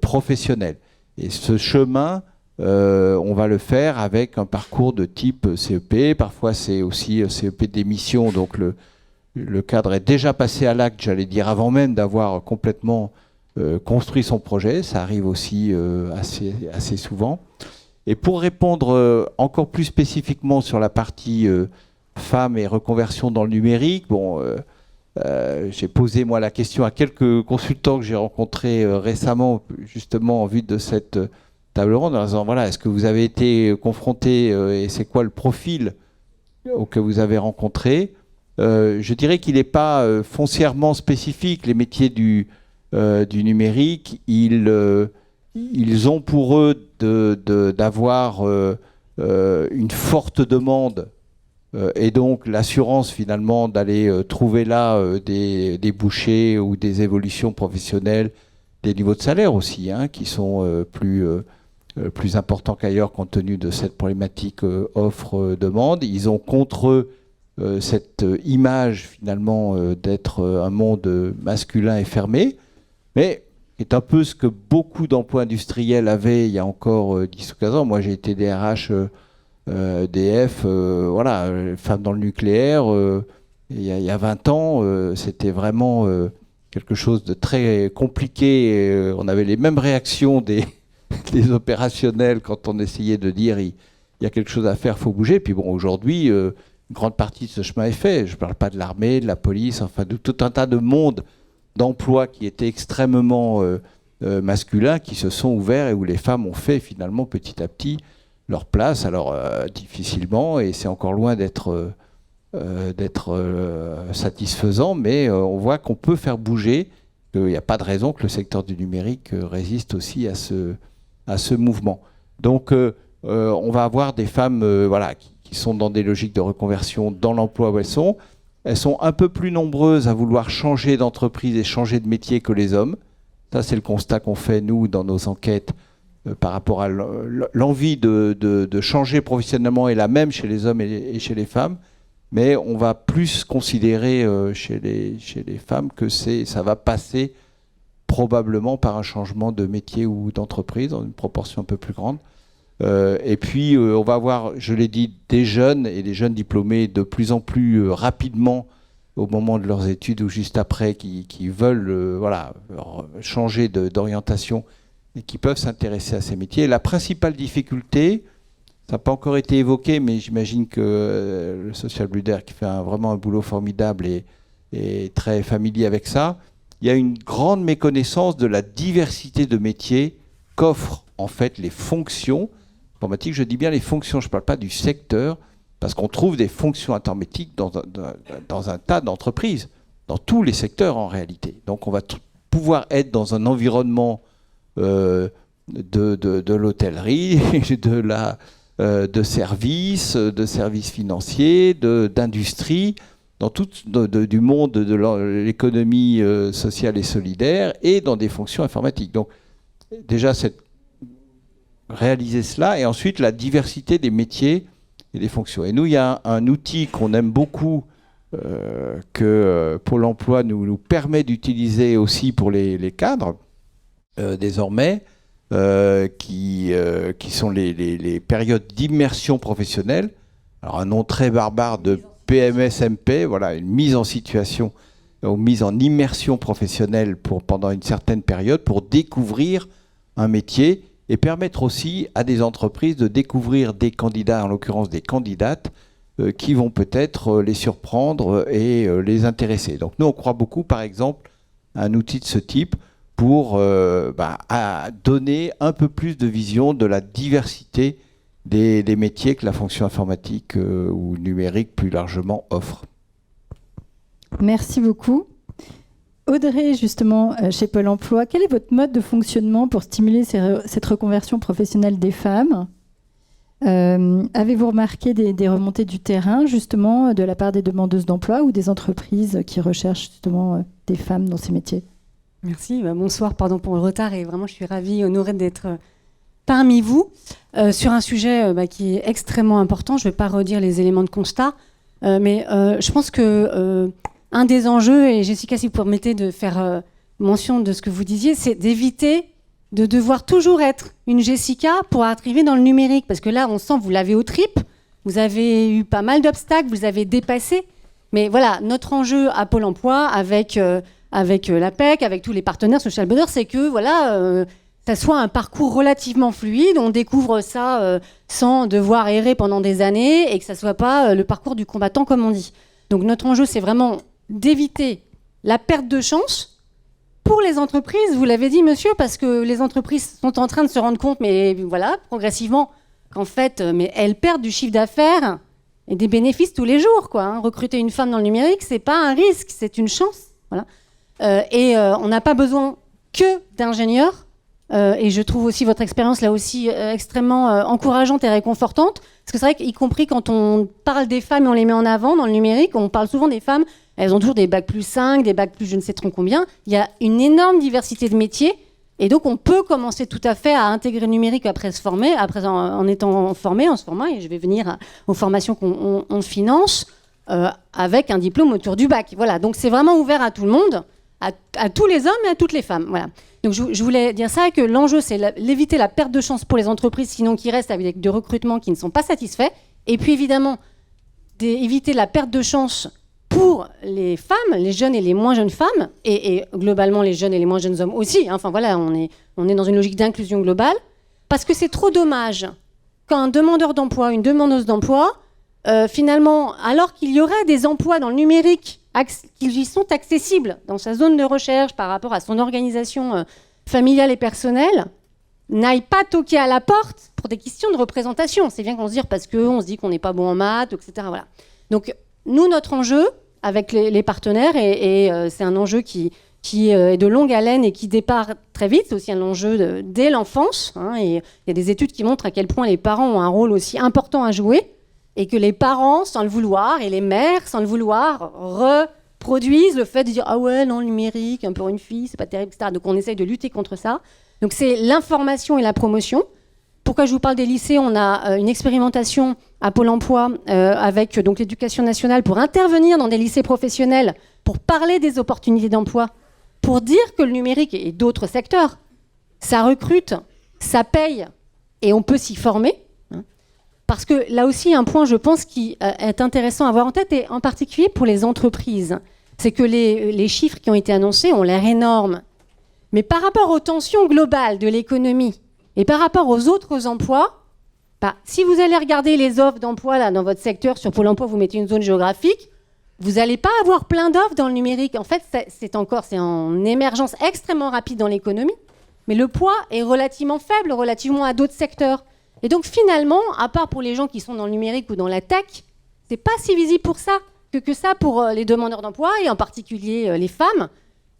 professionnelle. Et ce chemin, on va le faire avec un parcours de type CEP. Parfois, c'est aussi CEP d'émission. Donc, le cadre est déjà passé à l'acte, j'allais dire, avant même d'avoir complètement construit son projet. Ça arrive aussi assez souvent. Et pour répondre encore plus spécifiquement sur la partie femmes et reconversion dans le numérique, bon, j'ai posé moi la question à quelques consultants que j'ai rencontrés récemment, justement en vue de cette table ronde, en disant voilà, est-ce que vous avez été confrontés et c'est quoi le profil que vous avez rencontré? Je dirais qu'il n'est pas foncièrement spécifique. Les métiers du numérique, ils ont pour eux d'avoir une forte demande et donc l'assurance finalement d'aller trouver là des débouchés ou des évolutions professionnelles, des niveaux de salaire aussi, qui sont plus importants qu'ailleurs compte tenu de cette problématique offre-demande. Ils ont contre eux cette image finalement d'être un monde masculin et fermé, mais c'est un peu ce que beaucoup d'emplois industriels avaient il y a encore 10 ou 15 ans. Moi, j'ai été DRH EDF, voilà, femmes dans le nucléaire. Il y a 20 ans, c'était vraiment quelque chose de très compliqué. On avait les mêmes réactions des opérationnels quand on essayait de dire il y a quelque chose à faire, il faut bouger. Puis bon, aujourd'hui, une grande partie de ce chemin est fait. Je ne parle pas de l'armée, de la police, enfin de tout un tas de mondes d'emplois qui étaient extrêmement masculins, qui se sont ouverts et où les femmes ont fait finalement petit à petit leur place. Alors difficilement, et c'est encore loin d'être satisfaisant, mais on voit qu'on peut faire bouger, qu'il n'y a pas de raison que le secteur du numérique résiste aussi à ce mouvement. Donc on va avoir des femmes voilà, qui sont dans des logiques de reconversion dans l'emploi où elles sont. Elles sont un peu plus nombreuses à vouloir changer d'entreprise et changer de métier que les hommes. Ça, c'est le constat qu'on fait, nous, dans nos enquêtes, par rapport à l'envie de changer professionnellement est la même chez les hommes et chez les femmes. Mais on va plus considérer chez les femmes que ça va passer probablement par un changement de métier ou d'entreprise, dans une proportion un peu plus grande. Et puis, on va avoir, je l'ai dit, des jeunes et des jeunes diplômés de plus en plus rapidement au moment de leurs études ou juste après qui veulent voilà, changer d'orientation et qui peuvent s'intéresser à ces métiers. La principale difficulté, ça n'a pas encore été évoqué, mais j'imagine que le Social Bluder, qui fait vraiment un boulot formidable et très familier avec ça, il y a une grande méconnaissance de la diversité de métiers qu'offrent en fait les fonctions informatiques. Je dis bien les fonctions, je ne parle pas du secteur, Parce qu'on trouve des fonctions informatiques dans un tas d'entreprises, dans tous les secteurs en réalité. Donc on va pouvoir être dans un environnement de l'hôtellerie, de services financiers, d'industrie, dans tout du monde de l'économie sociale et solidaire, et dans des fonctions informatiques. Donc déjà, réaliser cela, et ensuite la diversité des métiers et des fonctions. Et nous, il y a un outil qu'on aime beaucoup, que Pôle emploi nous permet d'utiliser aussi pour les cadres, désormais, qui sont les périodes d'immersion professionnelle. Alors un nom très barbare de PMSMP, voilà, une mise en situation, ou mise en immersion professionnelle pendant une certaine période pour découvrir un métier et permettre aussi à des entreprises de découvrir des candidats, en l'occurrence des candidates, qui vont peut-être les surprendre et les intéresser. Donc nous, on croit beaucoup, par exemple, à un outil de ce type pour à donner un peu plus de vision de la diversité des métiers que la fonction informatique ou numérique plus largement offre. Merci beaucoup. Audrey, justement, chez Pôle emploi, quel est votre mode de fonctionnement pour stimuler cette reconversion professionnelle des femmes ? Avez-vous remarqué des remontées du terrain, justement, de la part des demandeuses d'emploi ou des entreprises qui recherchent justement des femmes dans ces métiers ? Merci, bonsoir, pardon pour le retard, et vraiment je suis ravie, honorée d'être parmi vous sur un sujet qui est extrêmement important. Je ne vais pas redire les éléments de constat, mais je pense que un des enjeux, et Jessica, si vous permettez de faire mention de ce que vous disiez, c'est d'éviter de devoir toujours être une Jessica pour arriver dans le numérique. Parce que là, on sent que vous l'avez aux tripes, vous avez eu pas mal d'obstacles, vous avez dépassé. Mais voilà, notre enjeu à Pôle emploi, avec l'APEC, avec tous les partenaires Social Bonheur, c'est que ça soit un parcours relativement fluide, on découvre ça sans devoir errer pendant des années, et que ça ne soit pas le parcours du combattant, comme on dit. Donc notre enjeu, c'est vraiment d'éviter la perte de chance pour les entreprises, vous l'avez dit monsieur, parce que les entreprises sont en train de se rendre compte, mais voilà, progressivement, qu'en fait, mais elles perdent du chiffre d'affaires et des bénéfices tous les jours, quoi, hein. Recruter une femme dans le numérique, c'est pas un risque, c'est une chance. Voilà. On n'a pas besoin que d'ingénieurs, et je trouve aussi votre expérience là aussi extrêmement encourageante et réconfortante, parce que c'est vrai qu'y compris quand on parle des femmes et on les met en avant dans le numérique, on parle souvent des femmes. Elles ont toujours des bacs plus 5, des bacs plus je ne sais trop combien. Il y a une énorme diversité de métiers. Et donc, on peut commencer tout à fait à intégrer le numérique après se former, en étant formé, en se formant. Et je vais venir aux formations qu'on finance avec un diplôme autour du bac. Voilà. Donc, c'est vraiment ouvert à tout le monde, à tous les hommes et à toutes les femmes. Voilà. Donc, je voulais dire ça, que l'enjeu, c'est d'éviter la perte de chance pour les entreprises, sinon qui restent avec des recrutements qui ne sont pas satisfaits. Et puis, évidemment, d'éviter la perte de chance pour les femmes, les jeunes et les moins jeunes femmes, et globalement les jeunes et les moins jeunes hommes aussi, hein. Enfin voilà, on est dans une logique d'inclusion globale, parce que c'est trop dommage qu'un demandeur d'emploi, une demandeuse d'emploi, finalement, alors qu'il y aurait des emplois dans le numérique qui lui sont accessibles dans sa zone de recherche par rapport à son organisation familiale et personnelle, n'aille pas toquer à la porte pour des questions de représentation. C'est bien qu'on se dise parce qu'on se dit qu'on n'est pas bon en maths, etc. Voilà. Donc, nous, notre enjeu, avec les partenaires, et c'est un enjeu qui est de longue haleine et qui départ très vite, c'est aussi un enjeu dès l'enfance, hein, et il y a des études qui montrent à quel point les parents ont un rôle aussi important à jouer, et que les parents, sans le vouloir, et les mères, sans le vouloir, reproduisent le fait de dire « Ah ouais, non, le numérique, un peu une fille, c'est pas terrible, etc. » Donc on essaye de lutter contre ça. Donc c'est l'information et la promotion. Pourquoi je vous parle des lycées ? On a une expérimentation à Pôle emploi avec donc l'Éducation nationale pour intervenir dans des lycées professionnels, pour parler des opportunités d'emploi, pour dire que le numérique et d'autres secteurs, ça recrute, ça paye et on peut s'y former. Hein. Parce que là aussi, un point, je pense, qui est intéressant à avoir en tête, et en particulier pour les entreprises, c'est que les chiffres qui ont été annoncés ont l'air énormes. Mais par rapport aux tensions globales de l'économie, et par rapport aux autres emplois, si vous allez regarder les offres d'emploi là, dans votre secteur, sur Pôle emploi, vous mettez une zone géographique, vous n'allez pas avoir plein d'offres dans le numérique. En fait, c'est en émergence extrêmement rapide dans l'économie, mais le poids est relativement faible, relativement à d'autres secteurs. Et donc finalement, à part pour les gens qui sont dans le numérique ou dans la tech, c'est pas si visible pour ça que ça pour les demandeurs d'emploi et en particulier les femmes,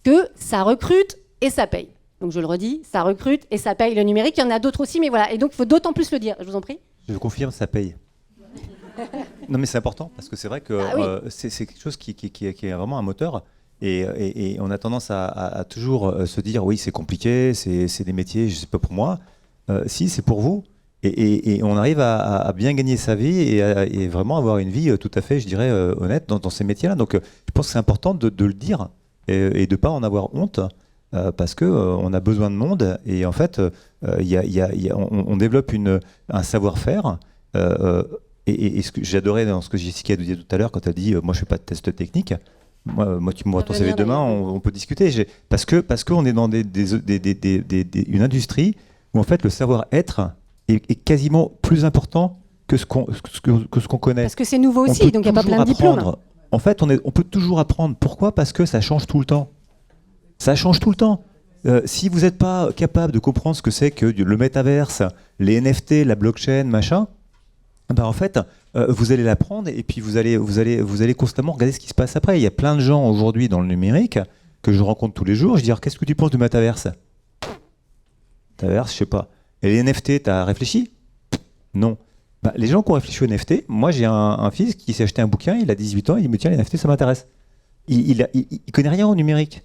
que ça recrute et ça paye. Donc je le redis, ça recrute et ça paye le numérique. Il y en a d'autres aussi, mais voilà. Et donc il faut d'autant plus le dire. Je vous en prie. Je confirme, ça paye. Non mais c'est important parce que c'est vrai que c'est quelque chose qui est vraiment un moteur et on a tendance à toujours se dire oui c'est compliqué, c'est des métiers, je sais pas pour moi. Si c'est pour vous et on arrive à bien gagner sa vie et vraiment avoir une vie tout à fait, je dirais, honnête dans ces métiers-là. Donc je pense que c'est important de le dire et de ne pas en avoir honte. Parce qu'on a besoin de monde et en fait, on développe un savoir-faire. Et ce que j'adorais dans ce que Jessica a dit tout à l'heure, quand elle dit moi je fais pas de test technique, moi tu m'envoies ton CV demain, on peut discuter. Parce qu'on est dans une industrie où en fait le savoir-être est quasiment plus important que ce qu'on connaît. Parce que c'est nouveau aussi, donc il n'y a pas plein de diplômes. En fait, on peut toujours apprendre. Pourquoi ? Parce que ça change tout le temps. Ça change tout le temps. Si vous n'êtes pas capable de comprendre ce que c'est que le métaverse, les NFT, la blockchain, machin, ben en fait, vous allez l'apprendre et puis vous allez constamment regarder ce qui se passe après. Il y a plein de gens aujourd'hui dans le numérique que je rencontre tous les jours. Je dis, qu'est-ce que tu penses du métaverse ? Métaverse, je sais pas. Et les NFT, tu as réfléchi ? Non. Ben, les gens qui ont réfléchi aux NFT, moi j'ai un fils qui s'est acheté un bouquin, il a 18 ans, il dit, tiens, les NFT, ça m'intéresse. Il connaît rien au numérique.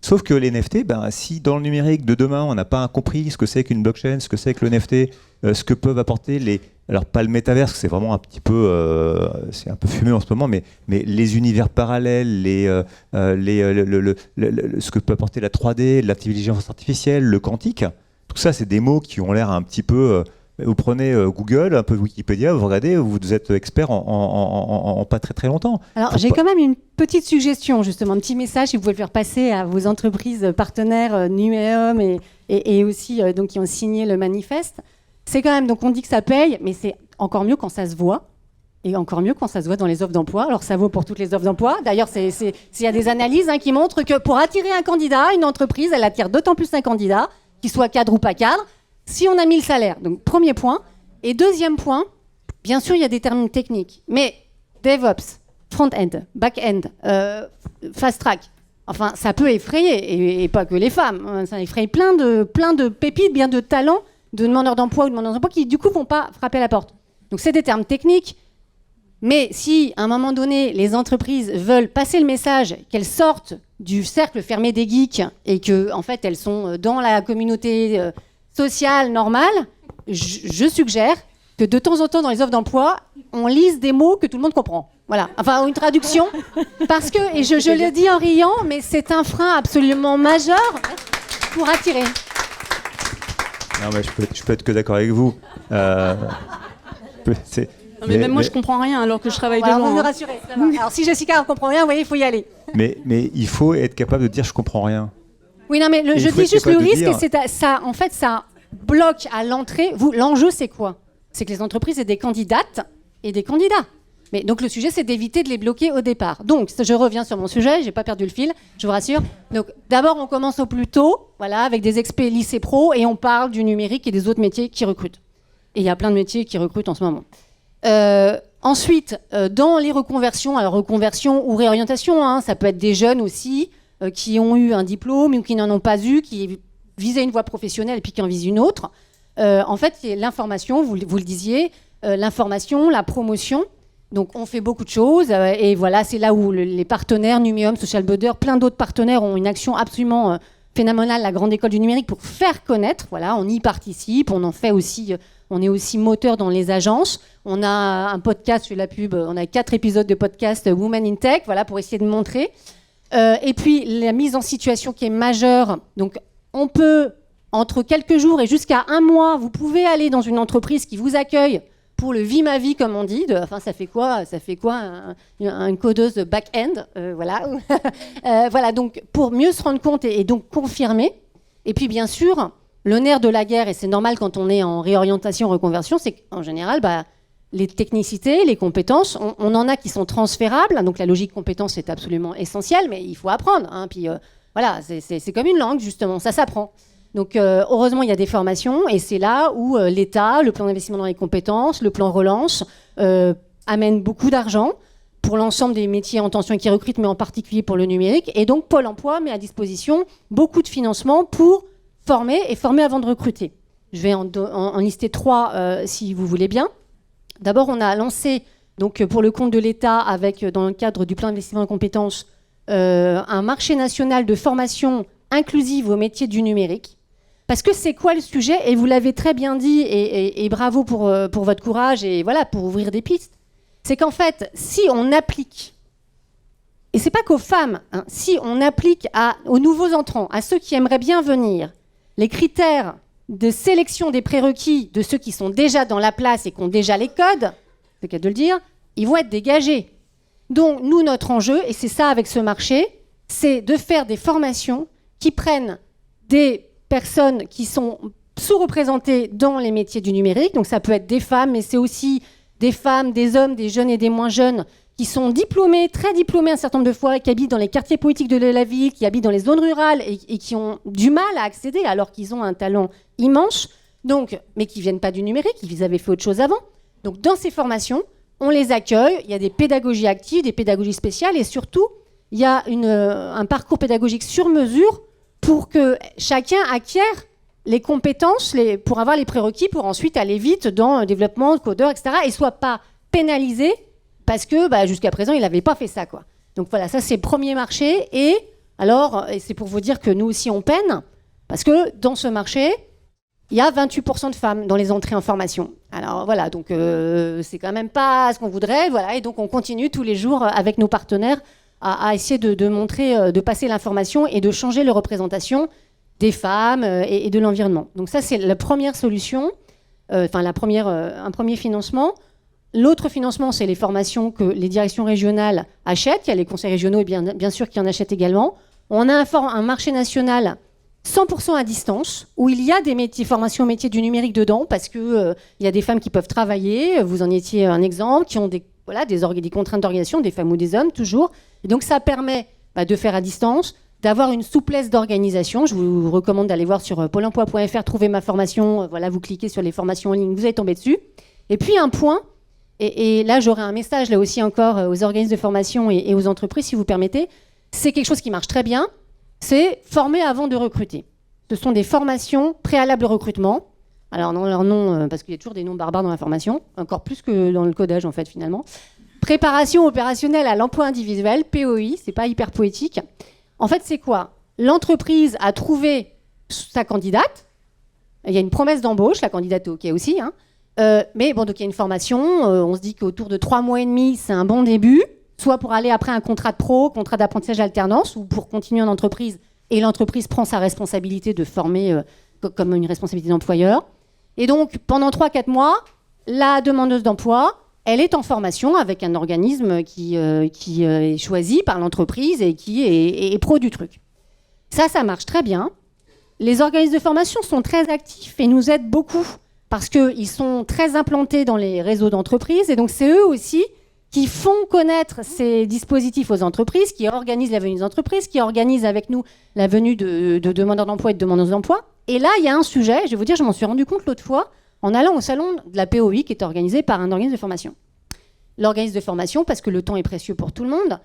Sauf que les NFT, si dans le numérique de demain, on n'a pas compris ce que c'est qu'une blockchain, ce que c'est que le NFT, ce que peuvent apporter les... Alors pas le métaverse, c'est vraiment un petit peu... c'est un peu fumeux en ce moment, mais les univers parallèles, ce que peut apporter la 3D, l'intelligence artificielle, le quantique, tout ça, c'est des mots qui ont l'air un petit peu... vous prenez Google, un peu Wikipédia, vous regardez, vous êtes expert en pas très très longtemps. Alors j'ai quand même une petite suggestion, justement, un petit message, si vous pouvez le faire passer à vos entreprises partenaires Numéum et aussi donc, qui ont signé le manifeste. C'est quand même, donc on dit que ça paye, mais c'est encore mieux quand ça se voit. Et encore mieux quand ça se voit dans les offres d'emploi. Alors ça vaut pour toutes les offres d'emploi. D'ailleurs, il y a des analyses qui montrent que pour attirer un candidat, une entreprise, elle attire d'autant plus un candidat, qu'il soit cadre ou pas cadre, si on a mis le salaire. Donc, premier point. Et deuxième point, bien sûr, il y a des termes techniques. Mais DevOps, front-end, back-end, fast-track, enfin, ça peut effrayer, et pas que les femmes. Ça effraie plein de pépites, bien de talents, de demandeurs d'emploi ou de demandeurs d'emploi qui, du coup, vont pas frapper à la porte. Donc, c'est des termes techniques. Mais si, à un moment donné, les entreprises veulent passer le message qu'elles sortent du cercle fermé des geeks et que, en fait, elles sont dans la communauté... sociale, normale, je suggère que de temps en temps, dans les offres d'emploi, on lise des mots que tout le monde comprend. Voilà. Enfin, une traduction. Parce que, et je le dis en riant, mais c'est un frein absolument majeur pour attirer. Non, mais je peux être que d'accord avec vous. Mais même moi, je comprends rien alors que je travaille voilà, devant. Vous me rassurez. Alors, si Jessica ne comprend rien, vous voyez, il faut y aller. Mais il faut être capable de dire je comprends rien. Oui, non, mais je dis juste le risque, et c'est ça, en fait, ça bloque à l'entrée. L'enjeu, c'est quoi ? C'est que les entreprises aient des candidates et des candidats. Mais donc, le sujet, c'est d'éviter de les bloquer au départ. Donc, je reviens sur mon sujet, j'ai pas perdu le fil, je vous rassure. Donc, d'abord, on commence au plus tôt, voilà, avec des experts lycée pro, et on parle du numérique et des autres métiers qui recrutent. Et il y a plein de métiers qui recrutent en ce moment. Ensuite, dans les reconversions, alors reconversion ou réorientation, ça peut être des jeunes aussi, qui ont eu un diplôme ou qui n'en ont pas eu, qui visaient une voie professionnelle et puis qui en visent une autre. En fait, l'information, vous le disiez, l'information, la promotion. Donc, on fait beaucoup de choses. Et voilà, c'est là où les partenaires, Numéum, Social Builder, plein d'autres partenaires ont une action absolument phénoménale, la grande école du numérique, pour faire connaître. Voilà, on y participe, on en fait aussi... On est aussi moteur dans les agences. On a un podcast sur la pub, on a 4 épisodes de podcast Women in Tech, voilà, pour essayer de montrer. Et puis, la mise en situation qui est majeure. Donc, on peut, entre quelques jours et jusqu'à 1 mois, vous pouvez aller dans une entreprise qui vous accueille pour le vie ma vie, comme on dit. Enfin, ça fait quoi une codeuse back-end, voilà. Voilà, donc, pour mieux se rendre compte et donc confirmer. Et puis, bien sûr, le nerf de la guerre, et c'est normal quand on est en réorientation, reconversion, c'est qu'en général, les technicités, les compétences, on en a qui sont transférables. Donc la logique compétence est absolument essentielle, mais il faut apprendre. Puis voilà, c'est comme une langue, justement, ça s'apprend. Donc heureusement, il y a des formations, et c'est là où l'État, le plan d'investissement dans les compétences, le plan relance, amène beaucoup d'argent pour l'ensemble des métiers en tension et qui recrutent, mais en particulier pour le numérique. Et donc, Pôle emploi met à disposition beaucoup de financement pour former et former avant de recruter. Je vais en lister 3 si vous voulez bien. D'abord, on a lancé, donc, pour le compte de l'État, dans le cadre du plan d'investissement en compétences, un marché national de formation inclusive aux métiers du numérique. Parce que c'est quoi le sujet ? Et vous l'avez très bien dit, et bravo pour votre courage, et voilà, pour ouvrir des pistes. C'est qu'en fait, si on applique, et c'est pas qu'aux femmes, hein, si on applique aux nouveaux entrants, à ceux qui aimeraient bien venir, les critères de sélection des prérequis de ceux qui sont déjà dans la place et qui ont déjà les codes, c'est le cas de le dire, ils vont être dégagés. Donc, nous, notre enjeu, et c'est ça avec ce marché, c'est de faire des formations qui prennent des personnes qui sont sous-représentées dans les métiers du numérique. Donc, ça peut être des femmes, mais c'est aussi des femmes, des hommes, des jeunes et des moins jeunes qui sont diplômés, très diplômés un certain nombre de fois, qui habitent dans les quartiers politiques de la ville, qui habitent dans les zones rurales et qui ont du mal à accéder alors qu'ils ont un talent immense, donc, mais qui ne viennent pas du numérique, ils avaient fait autre chose avant. Donc dans ces formations, on les accueille, il y a des pédagogies actives, des pédagogies spéciales et surtout, il y a un parcours pédagogique sur mesure pour que chacun acquiert les compétences pour avoir les prérequis pour ensuite aller vite dans le développement de codeurs, etc. et soit pas pénalisé parce que jusqu'à présent, il n'avait pas fait ça, quoi. Donc voilà, ça c'est le premier marché. Et c'est pour vous dire que nous aussi on peine, parce que dans ce marché, il y a 28% de femmes dans les entrées en formation. Alors voilà, donc c'est quand même pas ce qu'on voudrait, voilà. Et donc on continue tous les jours avec nos partenaires à essayer de montrer, de passer l'information et de changer les représentations des femmes et de l'environnement. Donc ça, c'est la première solution, un premier financement. L'autre financement, c'est les formations que les directions régionales achètent. Il y a les conseils régionaux, et bien sûr, qui en achètent également. On a un marché national 100% à distance, où il y a des formations aux métiers du numérique dedans, parce qu'il y a des femmes qui peuvent travailler, vous en étiez un exemple, qui ont des contraintes d'organisation, des femmes ou des hommes, toujours. Et donc ça permet de faire à distance, d'avoir une souplesse d'organisation. Je vous recommande d'aller voir sur pôle emploi.fr, trouver ma formation, vous cliquez sur les formations en ligne, vous allez tomber dessus. Et puis un point, et là j'aurai un message là aussi encore aux organismes de formation et aux entreprises, si vous permettez, c'est quelque chose qui marche très bien, c'est former avant de recruter. Ce sont des formations préalables au recrutement. Alors non, leur nom, parce qu'il y a toujours des noms barbares dans la formation, encore plus que dans le codage en fait finalement. Préparation opérationnelle à l'emploi individuel, POI, c'est pas hyper poétique. En fait, c'est quoi ? L'entreprise a trouvé sa candidate. Il y a une promesse d'embauche. La candidate est OK aussi. Hein. Mais bon, donc il y a une formation. On se dit qu'autour de 3 mois et demi, c'est un bon début. Soit pour aller après un contrat de pro, contrat d'apprentissage alternance, ou pour continuer en entreprise. Et l'entreprise prend sa responsabilité de former comme une responsabilité d'employeur. Et donc, pendant 3-4 mois, la demandeuse d'emploi, elle est en formation avec un organisme qui est choisi par l'entreprise et qui est pro du truc. Ça marche très bien. Les organismes de formation sont très actifs et nous aident beaucoup parce qu'ils sont très implantés dans les réseaux d'entreprises. Et donc, c'est eux aussi qui font connaître ces dispositifs aux entreprises, qui organisent la venue des entreprises, qui organisent avec nous la venue de demandeurs d'emploi et de demandeuses d'emploi. Et là, il y a un sujet, je vais vous dire, je m'en suis rendu compte l'autre fois, en allant au salon de la POI qui est organisé par un organisme de formation. L'organisme de formation, parce que le temps est précieux pour tout le monde,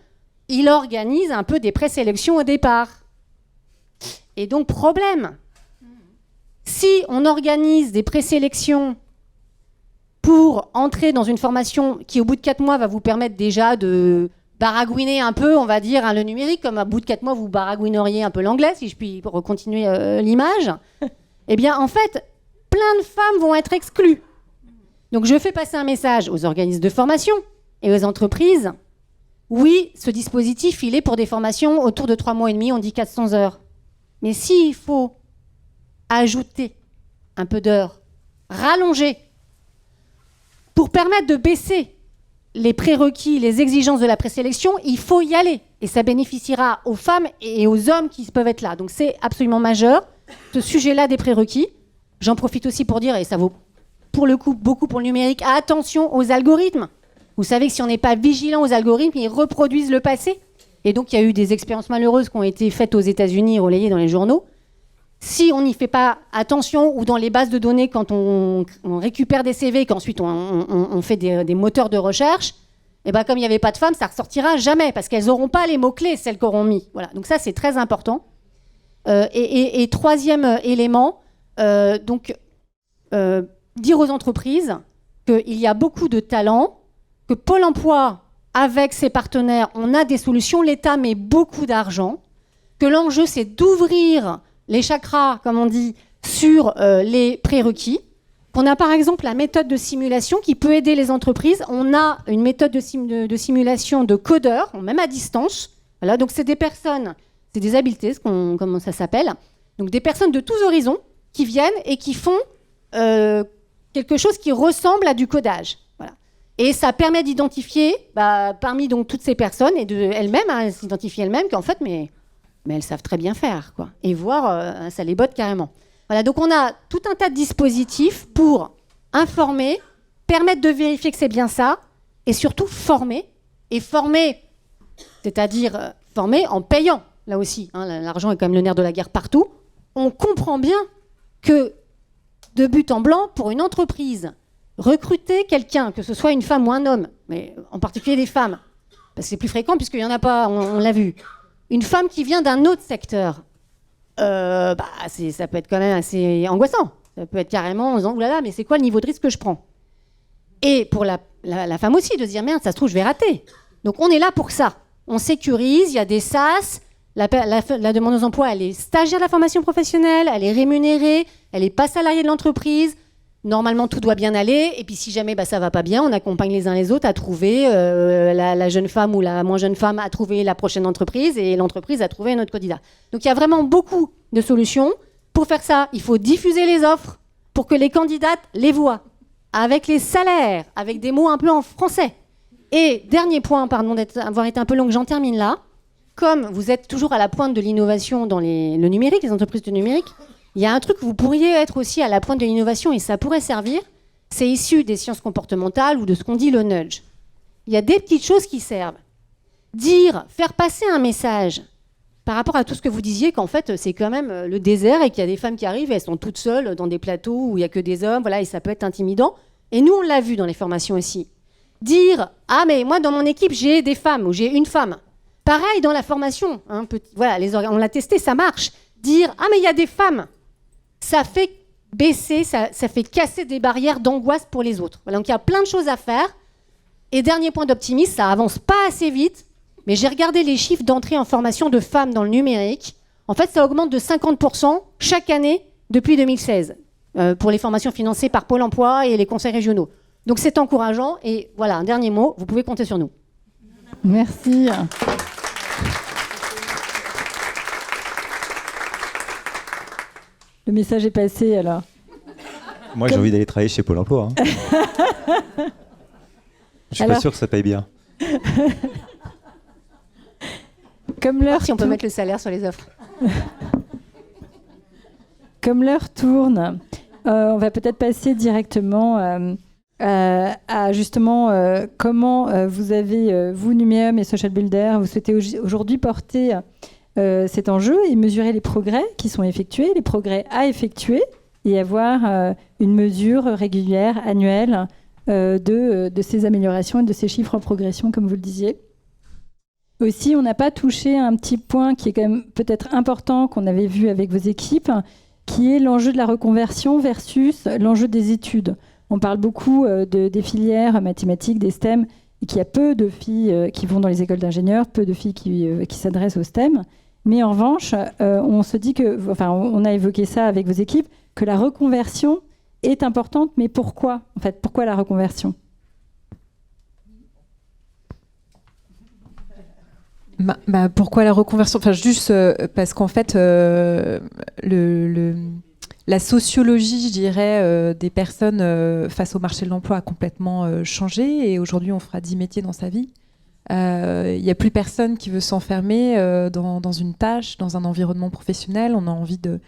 il organise un peu des présélections au départ. Et donc, problème. Si on organise des présélections pour entrer dans une formation qui, au bout de 4 mois, va vous permettre déjà de baragouiner un peu, on va dire, le numérique, comme au bout de 4 mois, vous baragouineriez un peu l'anglais, si je puis continuer l'image, eh bien, en fait, plein de femmes vont être exclues. Donc, je fais passer un message aux organismes de formation et aux entreprises. Oui, ce dispositif, il est pour des formations autour de 3 mois et demi, on dit 400 heures. Mais s'il faut ajouter un peu d'heures, rallonger, pour permettre de baisser les prérequis, les exigences de la présélection, il faut y aller. Et ça bénéficiera aux femmes et aux hommes qui peuvent être là. Donc, c'est absolument majeur, ce sujet-là des prérequis. J'en profite aussi pour dire, et ça vaut pour le coup beaucoup pour le numérique, attention aux algorithmes. Vous savez que si on n'est pas vigilant aux algorithmes, ils reproduisent le passé. Et donc, il y a eu des expériences malheureuses qui ont été faites aux États-Unis et relayées dans les journaux. si on n'y fait pas attention, ou dans les bases de données, quand on récupère des CV, qu'ensuite on fait des moteurs de recherche, et ben comme il n'y avait pas de femmes, ça ne ressortira jamais, parce qu'elles n'auront pas les mots-clés, celles qu'auront mis. Voilà. Donc ça, c'est très important. Et troisième élément, dire aux entreprises qu'il y a beaucoup de talents, que Pôle emploi, avec ses partenaires, on a des solutions, l'État met beaucoup d'argent, que l'enjeu, c'est d'ouvrir les chakras, comme on dit, sur les prérequis, qu'on a par exemple la méthode de simulation qui peut aider les entreprises. On a une méthode de simulation de codeurs, même à distance. Voilà, donc c'est des personnes, c'est des habiletés, comment ça s'appelle. Donc des personnes de tous horizons qui viennent et qui font quelque chose qui ressemble à du codage. Voilà. Et ça permet d'identifier, parmi donc toutes ces personnes, et elles-mêmes, s'identifier elles-mêmes, qu'en fait, mais elles savent très bien faire, quoi. Et voir, ça les botte carrément. Voilà, donc on a tout un tas de dispositifs pour informer, permettre de vérifier que c'est bien ça, et surtout former. Et former, c'est-à-dire former en payant, là aussi. Hein, l'argent est quand même le nerf de la guerre partout. On comprend bien que, de but en blanc, pour une entreprise, recruter quelqu'un, que ce soit une femme ou un homme, mais en particulier des femmes, parce que c'est plus fréquent puisqu'il n'y en a pas, on l'a vu. Une femme qui vient d'un autre secteur, ça peut être quand même assez angoissant. Ça peut être carrément en disant, oulala, mais c'est quoi le niveau de risque que je prends? Et pour la femme aussi, de se dire, merde, ça se trouve, je vais rater. Donc on est là pour ça. On sécurise, il y a des SAS, la demandeuse d'emploi, elle est stagiaire de la formation professionnelle, elle est rémunérée, elle n'est pas salariée de l'entreprise. Normalement, tout doit bien aller. Et puis si jamais ça ne va pas bien, on accompagne les uns les autres à trouver la jeune femme ou la moins jeune femme à trouver la prochaine entreprise et l'entreprise à trouver un autre candidat. Donc il y a vraiment beaucoup de solutions. Pour faire ça, il faut diffuser les offres pour que les candidates les voient, avec les salaires, avec des mots un peu en français. Et dernier point, pardon d'avoir été un peu longue, j'en termine là. Comme vous êtes toujours à la pointe de l'innovation dans le numérique, les entreprises du numérique, il y a un truc où vous pourriez être aussi à la pointe de l'innovation et ça pourrait servir, c'est issu des sciences comportementales ou de ce qu'on dit le nudge. Il y a des petites choses qui servent. Faire passer un message par rapport à tout ce que vous disiez, qu'en fait c'est quand même le désert et qu'il y a des femmes qui arrivent et elles sont toutes seules dans des plateaux où il n'y a que des hommes, voilà, et ça peut être intimidant. Et nous on l'a vu dans les formations aussi. Ah mais moi dans mon équipe j'ai des femmes ou j'ai une femme. Pareil dans la formation, hein, on l'a testé, ça marche. Ah mais il y a des femmes. Ça fait baisser, ça fait casser des barrières d'angoisse pour les autres. Voilà, donc il y a plein de choses à faire. Et dernier point d'optimisme, ça avance pas assez vite, mais j'ai regardé les chiffres d'entrée en formation de femmes dans le numérique. En fait, ça augmente de 50% chaque année depuis 2016 pour les formations financées par Pôle emploi et les conseils régionaux. Donc c'est encourageant. Et voilà, un dernier mot, vous pouvez compter sur nous. Merci. Le message est passé alors. Moi j'ai envie d'aller travailler chez Pôle emploi. Hein. Je suis pas sûr que ça paye bien. Comme l'heure si on peut mettre le salaire sur les offres. Comme l'heure tourne, on va peut-être passer directement à justement comment vous avez, vous Numéum et Social Builder, vous souhaitez aujourd'hui porter cet enjeu et mesurer les progrès qui sont effectués, les progrès à effectuer et avoir une mesure régulière, annuelle de ces améliorations et de ces chiffres en progression, comme vous le disiez. Aussi, on n'a pas touché un petit point qui est quand même peut-être important qu'on avait vu avec vos équipes, qui est l'enjeu de la reconversion versus l'enjeu des études. On parle beaucoup des filières mathématiques, des STEM, et qu'il y a peu de filles qui vont dans les écoles d'ingénieurs, peu de filles qui s'adressent aux STEM. Mais en revanche, on se dit on a évoqué ça avec vos équipes, que la reconversion est importante, mais pourquoi ? En fait, pourquoi la reconversion ? Pourquoi la reconversion ? Juste parce qu'en fait, la sociologie, je dirais, des personnes face au marché de l'emploi a complètement changé. Et aujourd'hui, on fera 10 métiers dans sa vie. Il n'y a plus personne qui veut s'enfermer dans une tâche, dans un environnement professionnel. On a envie de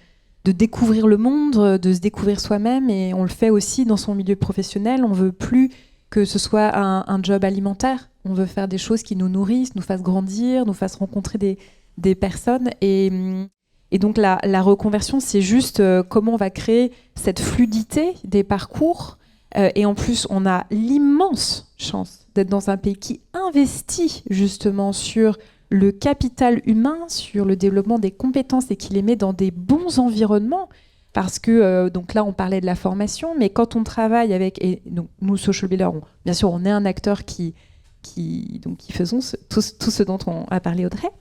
découvrir le monde, de se découvrir soi-même. Et on le fait aussi dans son milieu professionnel. On ne veut plus que ce soit un job alimentaire. On veut faire des choses qui nous nourrissent, nous fassent grandir, nous fassent rencontrer des personnes. Et Et donc la reconversion, c'est juste comment on va créer cette fluidité des parcours. Et en plus, on a l'immense chance d'être dans un pays qui investit justement sur le capital humain, sur le développement des compétences et qui les met dans des bons environnements. Parce que, donc là, on parlait de la formation, mais quand on travaille avec... Et donc, nous, Social Builder, bien sûr, on est un acteur qui faisons tout ce dont on a parlé Audrey,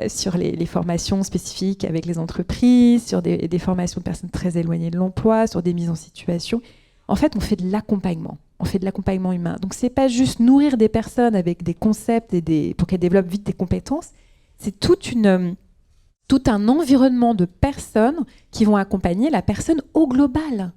sur les formations spécifiques avec les entreprises, sur des formations de personnes très éloignées de l'emploi, sur des mises en situation. En fait, on fait de l'accompagnement. On fait de l'accompagnement humain. Donc, c'est pas juste nourrir des personnes avec des concepts pour qu'elles développent vite des compétences. C'est tout un environnement de personnes qui vont accompagner la personne au global,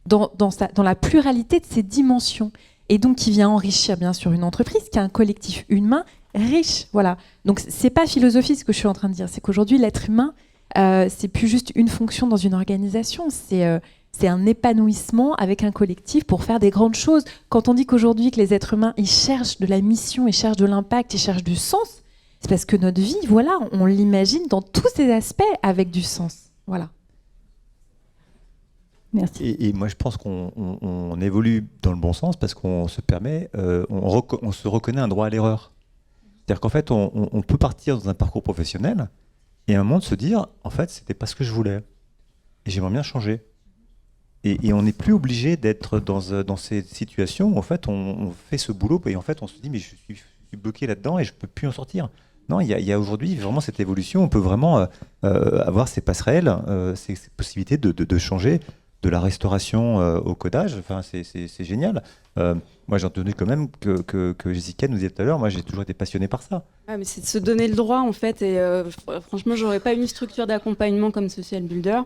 dans la pluralité de ses dimensions. Et donc qui vient enrichir bien sûr une entreprise qui a un collectif humain riche. Voilà. Donc c'est pas philosophique ce que je suis en train de dire, c'est qu'aujourd'hui l'être humain, c'est plus juste une fonction dans une organisation, c'est un épanouissement avec un collectif pour faire des grandes choses. Quand on dit qu'aujourd'hui que les êtres humains ils cherchent de la mission, ils cherchent de l'impact, ils cherchent du sens, c'est parce que notre vie, voilà, on l'imagine dans tous ses aspects avec du sens. Voilà. Merci. Et moi, je pense qu'on évolue dans le bon sens parce qu'on se permet, on se reconnaît un droit à l'erreur. C'est-à-dire qu'en fait, on peut partir dans un parcours professionnel et à un moment de se dire, en fait, c'était pas ce que je voulais. Et j'aimerais bien changer. Et on n'est plus obligé d'être dans ces situations où en fait, on fait ce boulot et en fait, on se dit, mais je suis bloqué là-dedans et je peux plus en sortir. Non, il y a aujourd'hui vraiment cette évolution. On peut vraiment avoir ces passerelles, ces possibilités de changer. De la restauration au codage, enfin, c'est génial. Moi, j'ai entendu quand même que Jessica nous disait tout à l'heure, moi, j'ai toujours été passionné par ça. Ouais, mais c'est de se donner le droit, en fait. Et franchement, j'aurais pas une structure d'accompagnement comme Social Builder.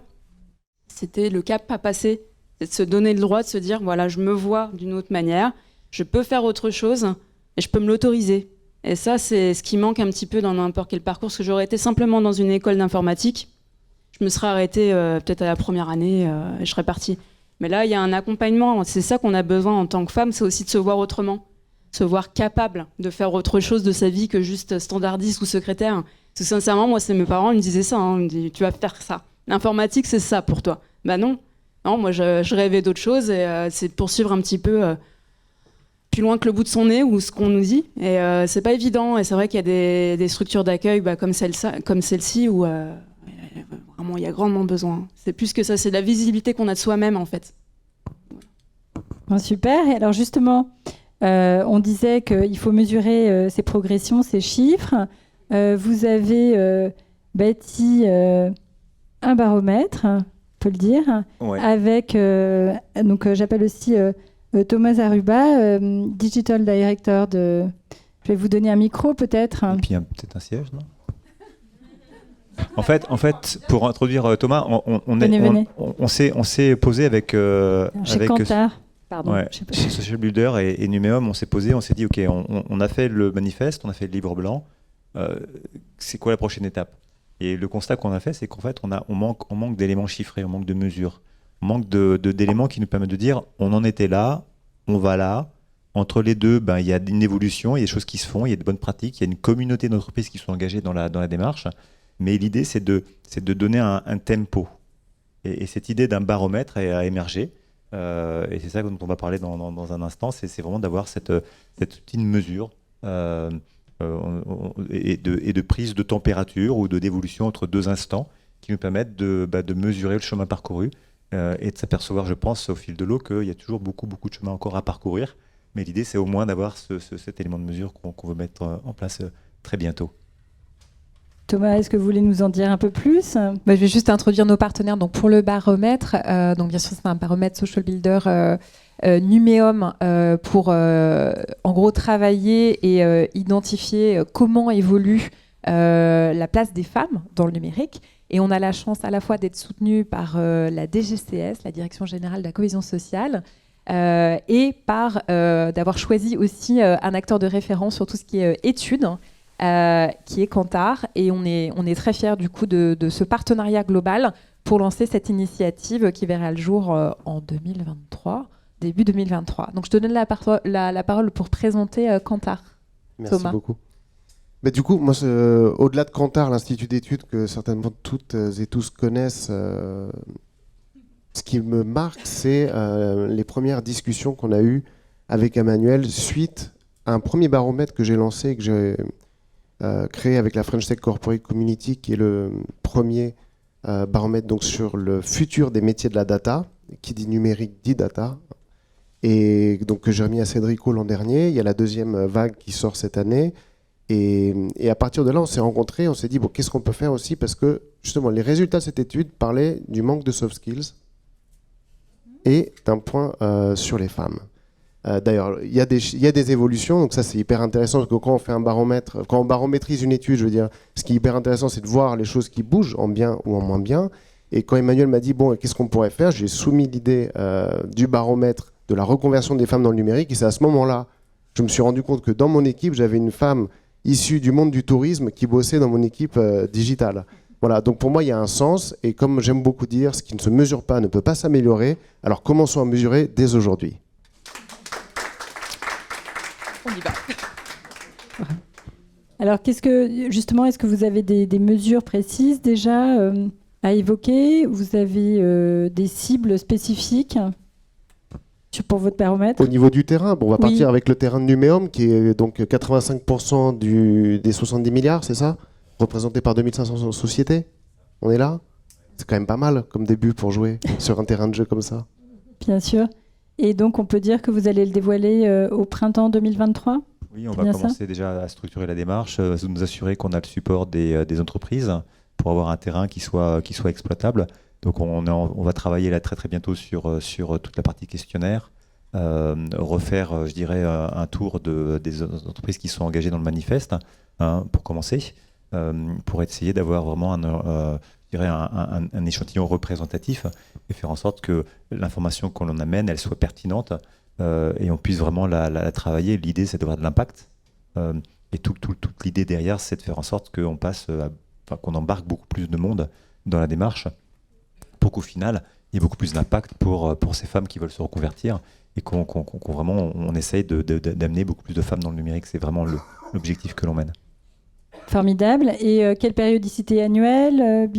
C'était le cap à passer. C'est de se donner le droit de se dire, voilà, je me vois d'une autre manière, je peux faire autre chose et je peux me l'autoriser. Et ça, c'est ce qui manque un petit peu dans n'importe quel parcours, parce que j'aurais été simplement dans une école d'informatique. Je me serais arrêtée peut-être à la première année et je serais partie. Mais là, il y a un accompagnement. C'est ça qu'on a besoin en tant que femme, c'est aussi de se voir autrement. Se voir capable de faire autre chose de sa vie que juste standardiste ou secrétaire. Parce que sincèrement, moi, c'est mes parents, ils me disaient ça. Ils me disaient, tu vas faire ça. L'informatique, c'est ça pour toi. Bah non. Non, moi, je rêvais d'autre chose et c'est de poursuivre un petit peu plus loin que le bout de son nez ou ce qu'on nous dit. Et c'est pas évident. Et c'est vrai qu'il y a des structures d'accueil comme celle-ci où... Vraiment, il y a grandement besoin. C'est plus que ça, c'est la visibilité qu'on a de soi-même, en fait. Bon, super. Et alors justement, on disait qu'il faut mesurer ces progressions, ces chiffres. Vous avez bâti un baromètre, on peut le dire, Ouais. avec, donc j'appelle aussi Thomas Aruba, Digital Director de... Je vais vous donner un micro peut-être. Et puis peut-être un siège, non ? En fait, pour introduire Thomas, on s'est posé avec Kantar. Pardon. Ouais, chez Social Builder et Numéum, on s'est posé, on s'est dit, ok, on a fait le manifeste, on a fait le livre blanc. C'est quoi la prochaine étape ? Et le constat qu'on a fait, c'est qu'en fait, on manque d'éléments chiffrés, on manque de mesures, on manque d'éléments qui nous permettent de dire, on en était là, on va là. Entre les deux, il y a une évolution, il y a des choses qui se font, il y a de bonnes pratiques, il y a une communauté d'entreprises qui sont engagées dans la démarche. Mais l'idée, c'est de donner un tempo. Et cette idée d'un baromètre a émergé. Et c'est ça dont on va parler dans un instant. C'est vraiment d'avoir cette outil de mesure et de prise de température ou d'évolution entre deux instants qui nous permettent de mesurer le chemin parcouru et de s'apercevoir, je pense, au fil de l'eau, qu'il y a toujours beaucoup de chemin encore à parcourir. Mais l'idée, c'est au moins d'avoir cet élément de mesure qu'on veut mettre en place très bientôt. Thomas, est-ce que vous voulez nous en dire un peu plus ? Je vais juste introduire nos partenaires. Donc pour le baromètre, donc bien sûr c'est un baromètre Social Builder Numéum pour en gros travailler et identifier comment évolue la place des femmes dans le numérique. Et on a la chance à la fois d'être soutenu par la DGCS, la Direction Générale de la Cohésion Sociale, et par d'avoir choisi aussi un acteur de référence sur tout ce qui est études. Qui est Kantar, et on est très fiers du coup de ce partenariat global pour lancer cette initiative qui verra le jour en 2023, début 2023. Donc je te donne la parole pour présenter Kantar. Merci Thomas. beaucoup. Mais du coup, moi, au-delà de Kantar, l'Institut d'études que certainement toutes et tous connaissent, ce qui me marque, c'est les premières discussions qu'on a eues avec Emmanuel suite à un premier baromètre que j'ai lancé, que j'ai créé avec la French Tech Corporate Community, qui est le premier baromètre donc, sur le futur des métiers de la data. Qui dit numérique dit data. Et donc que j'ai remis à Cédrico l'an dernier. Il y a la deuxième vague qui sort cette année. Et à partir de là, on s'est rencontrés, on s'est dit, bon, qu'est-ce qu'on peut faire aussi? Parce que, justement, les résultats de cette étude parlaient du manque de soft skills et d'un point sur les femmes. D'ailleurs, il y a des évolutions, donc ça, c'est hyper intéressant, parce que quand on fait un baromètre, quand on barométrise une étude, je veux dire, ce qui est hyper intéressant, c'est de voir les choses qui bougent, en bien ou en moins bien. Et quand Emmanuel m'a dit, bon, qu'est-ce qu'on pourrait faire? J'ai soumis l'idée du baromètre de la reconversion des femmes dans le numérique, et c'est à ce moment-là, je me suis rendu compte que dans mon équipe, j'avais une femme issue du monde du tourisme qui bossait dans mon équipe digitale. Voilà, donc pour moi, il y a un sens, et comme j'aime beaucoup dire, ce qui ne se mesure pas ne peut pas s'améliorer, alors commençons à mesurer dès aujourd'hui. On y va. Alors, justement, est-ce que vous avez des mesures précises déjà à évoquer? Vous avez des cibles spécifiques pour votre baromètre? Au niveau du terrain, bon, on va partir avec le terrain de Numéum, qui est donc 85% des 70 milliards, c'est ça? Représenté par 2500 sociétés. On est là? C'est quand même pas mal comme début pour jouer sur un terrain de jeu comme ça. Bien sûr. Et donc, on peut dire que vous allez le dévoiler au printemps 2023? Oui, on va commencer déjà à structurer la démarche, nous assurer qu'on a le support des entreprises pour avoir un terrain qui soit exploitable. Donc on va travailler là très très bientôt sur toute la partie questionnaire, refaire, je dirais, un tour des entreprises qui sont engagées dans le manifeste, pour commencer, pour essayer d'avoir vraiment un échantillon représentatif et faire en sorte que l'information qu'on en amène, elle soit pertinente et on puisse vraiment la travailler. L'idée, c'est d'avoir de l'impact. Et toute l'idée derrière, c'est de faire en sorte qu'on embarque beaucoup plus de monde dans la démarche pour qu'au final, il y ait beaucoup plus d'impact pour ces femmes qui veulent se reconvertir et qu'on essaye d'amener beaucoup plus de femmes dans le numérique. C'est vraiment l'objectif que l'on mène. Formidable. Et quelle périodicité annuelle?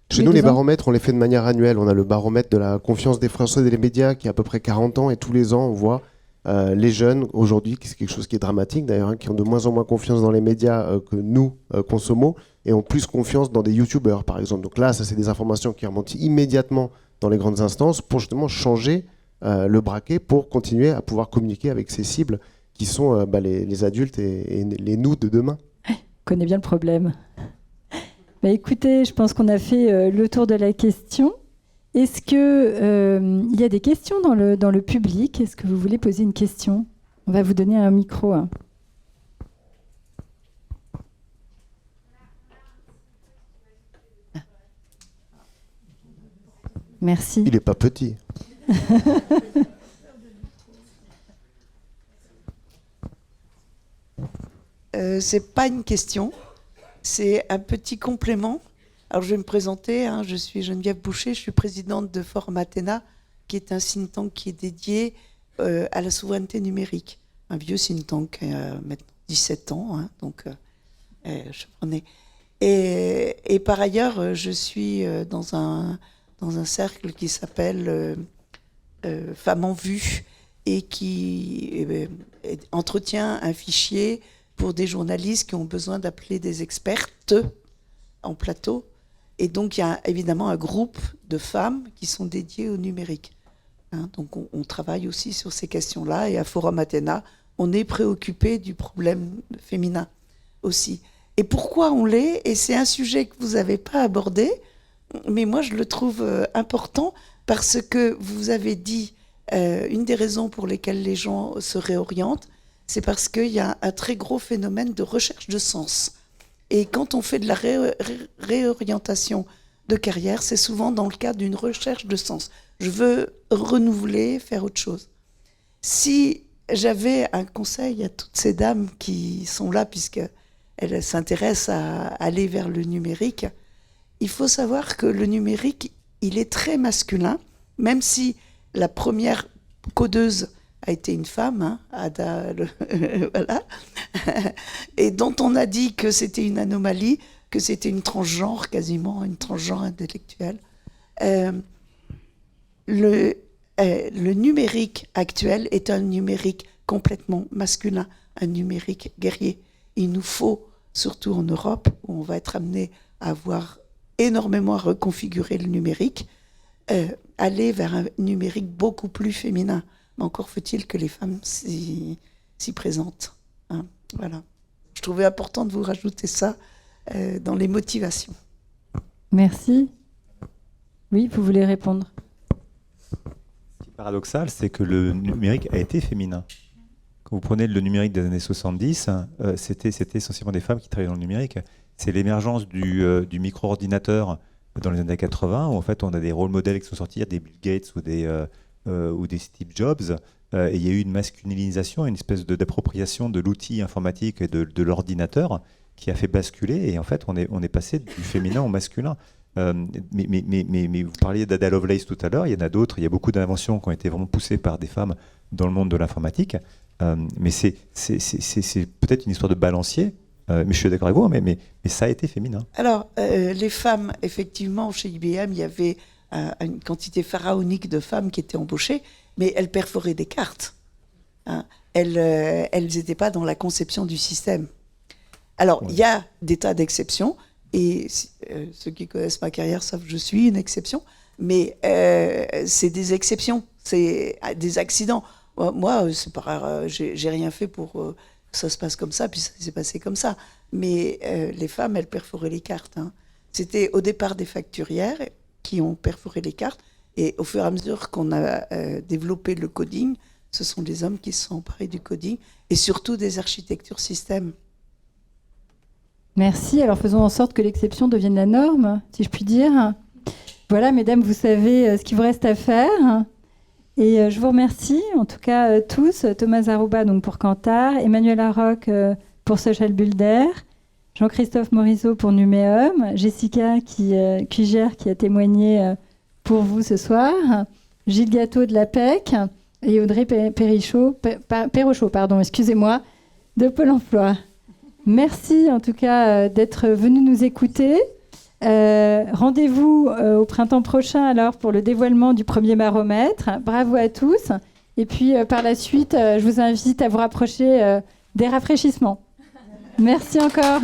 Chez nous, les baromètres, on les fait de manière annuelle. On a le baromètre de la confiance des Français et des médias qui a à peu près 40 ans et tous les ans, on voit les jeunes, aujourd'hui, c'est quelque chose qui est dramatique d'ailleurs, qui ont de moins en moins confiance dans les médias que nous consommons et ont plus confiance dans des youtubeurs, par exemple. Donc là, ça, c'est des informations qui remontent immédiatement dans les grandes instances pour justement changer le braquet pour continuer à pouvoir communiquer avec ces cibles qui sont les adultes et les nous de demain. Je connais bien le problème. Écoutez, je pense qu'on a fait le tour de la question. Est-ce qu'il y a des questions dans le public? Est-ce que vous voulez poser une question? On va vous donner un micro. Merci. Il n'est pas petit. C'est pas une question, c'est un petit complément. Alors je vais me présenter, je suis Geneviève Boucher, je suis présidente de Forum Athéna, qui est un think tank qui est dédié à la souveraineté numérique. Un vieux think tank, maintenant 17 ans, donc je prenais. Et par ailleurs, je suis dans un cercle qui s'appelle Femmes en Vue et qui entretient un fichier pour des journalistes qui ont besoin d'appeler des expertes en plateau. Et donc, il y a évidemment un groupe de femmes qui sont dédiées au numérique. Donc, on travaille aussi sur ces questions-là. Et à Forum Athéna, on est préoccupé du problème féminin aussi. Et pourquoi on l'est? Et c'est un sujet que vous n'avez pas abordé, mais moi, je le trouve important parce que vous avez dit une des raisons pour lesquelles les gens se réorientent, c'est parce qu'il y a un très gros phénomène de recherche de sens. Et quand on fait de la réorientation de carrière, c'est souvent dans le cadre d'une recherche de sens. Je veux renouveler, faire autre chose. Si j'avais un conseil à toutes ces dames qui sont là, puisqu'elles s'intéressent à aller vers le numérique, il faut savoir que le numérique, il est très masculin, même si la première codeuse a été une femme, Ada, voilà. et dont on a dit que c'était une anomalie, que c'était une transgenre, quasiment une transgenre intellectuelle. Le numérique actuel est un numérique complètement masculin, un numérique guerrier. Il nous faut, surtout en Europe, où on va être amené à avoir énormément à reconfigurer le numérique, aller vers un numérique beaucoup plus féminin. Mais encore faut-il que les femmes s'y présentent. Hein, voilà. Je trouvais important de vous rajouter ça dans les motivations. Merci. Oui, vous voulez répondre? Ce qui est paradoxal, c'est que le numérique a été féminin. Quand vous prenez le numérique des années 70, c'était essentiellement des femmes qui travaillaient dans le numérique. C'est l'émergence du micro-ordinateur dans les années 80, où en fait on a des rôle modèles qui sont sortis, des Bill Gates ou des Steve Jobs, et il y a eu une masculinisation, une espèce d'appropriation de l'outil informatique et de l'ordinateur qui a fait basculer, et en fait on est passé du féminin au masculin. Mais vous parliez d'Ada Lovelace tout à l'heure, il y en a d'autres, il y a beaucoup d'inventions qui ont été vraiment poussées par des femmes dans le monde de l'informatique, mais c'est peut-être une histoire de balancier. Mais je suis d'accord avec vous, mais ça a été féminin. Alors, les femmes, effectivement, chez IBM, il y avait une quantité pharaonique de femmes qui étaient embauchées, mais elles perforaient des cartes. Hein. Elles n'étaient pas dans la conception du système. Alors, il y a des tas d'exceptions, et ceux qui connaissent ma carrière savent que je suis une exception, mais c'est des exceptions, c'est des accidents. Moi, c'est pas rare, j'ai rien fait pour... ça se passe comme ça, puis ça s'est passé comme ça. Mais les femmes, elles perforaient les cartes. Hein. C'était au départ des facturières qui ont perforé les cartes. Et au fur et à mesure qu'on a développé le coding, ce sont les hommes qui se sont emparés du coding et surtout des architectures système. Merci. Alors faisons en sorte que l'exception devienne la norme, si je puis dire. Voilà, mesdames, vous savez ce qu'il vous reste à faire. Et je vous remercie, en tout cas tous, Thomas Zarouba donc pour Kantar, Emmanuel Larocque pour Social Builder, Jean-Christophe Morisot pour Numéum, Jessica Cuigère qui a témoigné pour vous ce soir, Gilles Gâteau de l'APEC et Audrey Perrochot, excusez-moi, de Pôle emploi. Merci en tout cas d'être venus nous écouter. Rendez-vous au printemps prochain alors pour le dévoilement du premier baromètre. Bravo à tous. Et puis par la suite, je vous invite à vous rapprocher des rafraîchissements. Merci encore.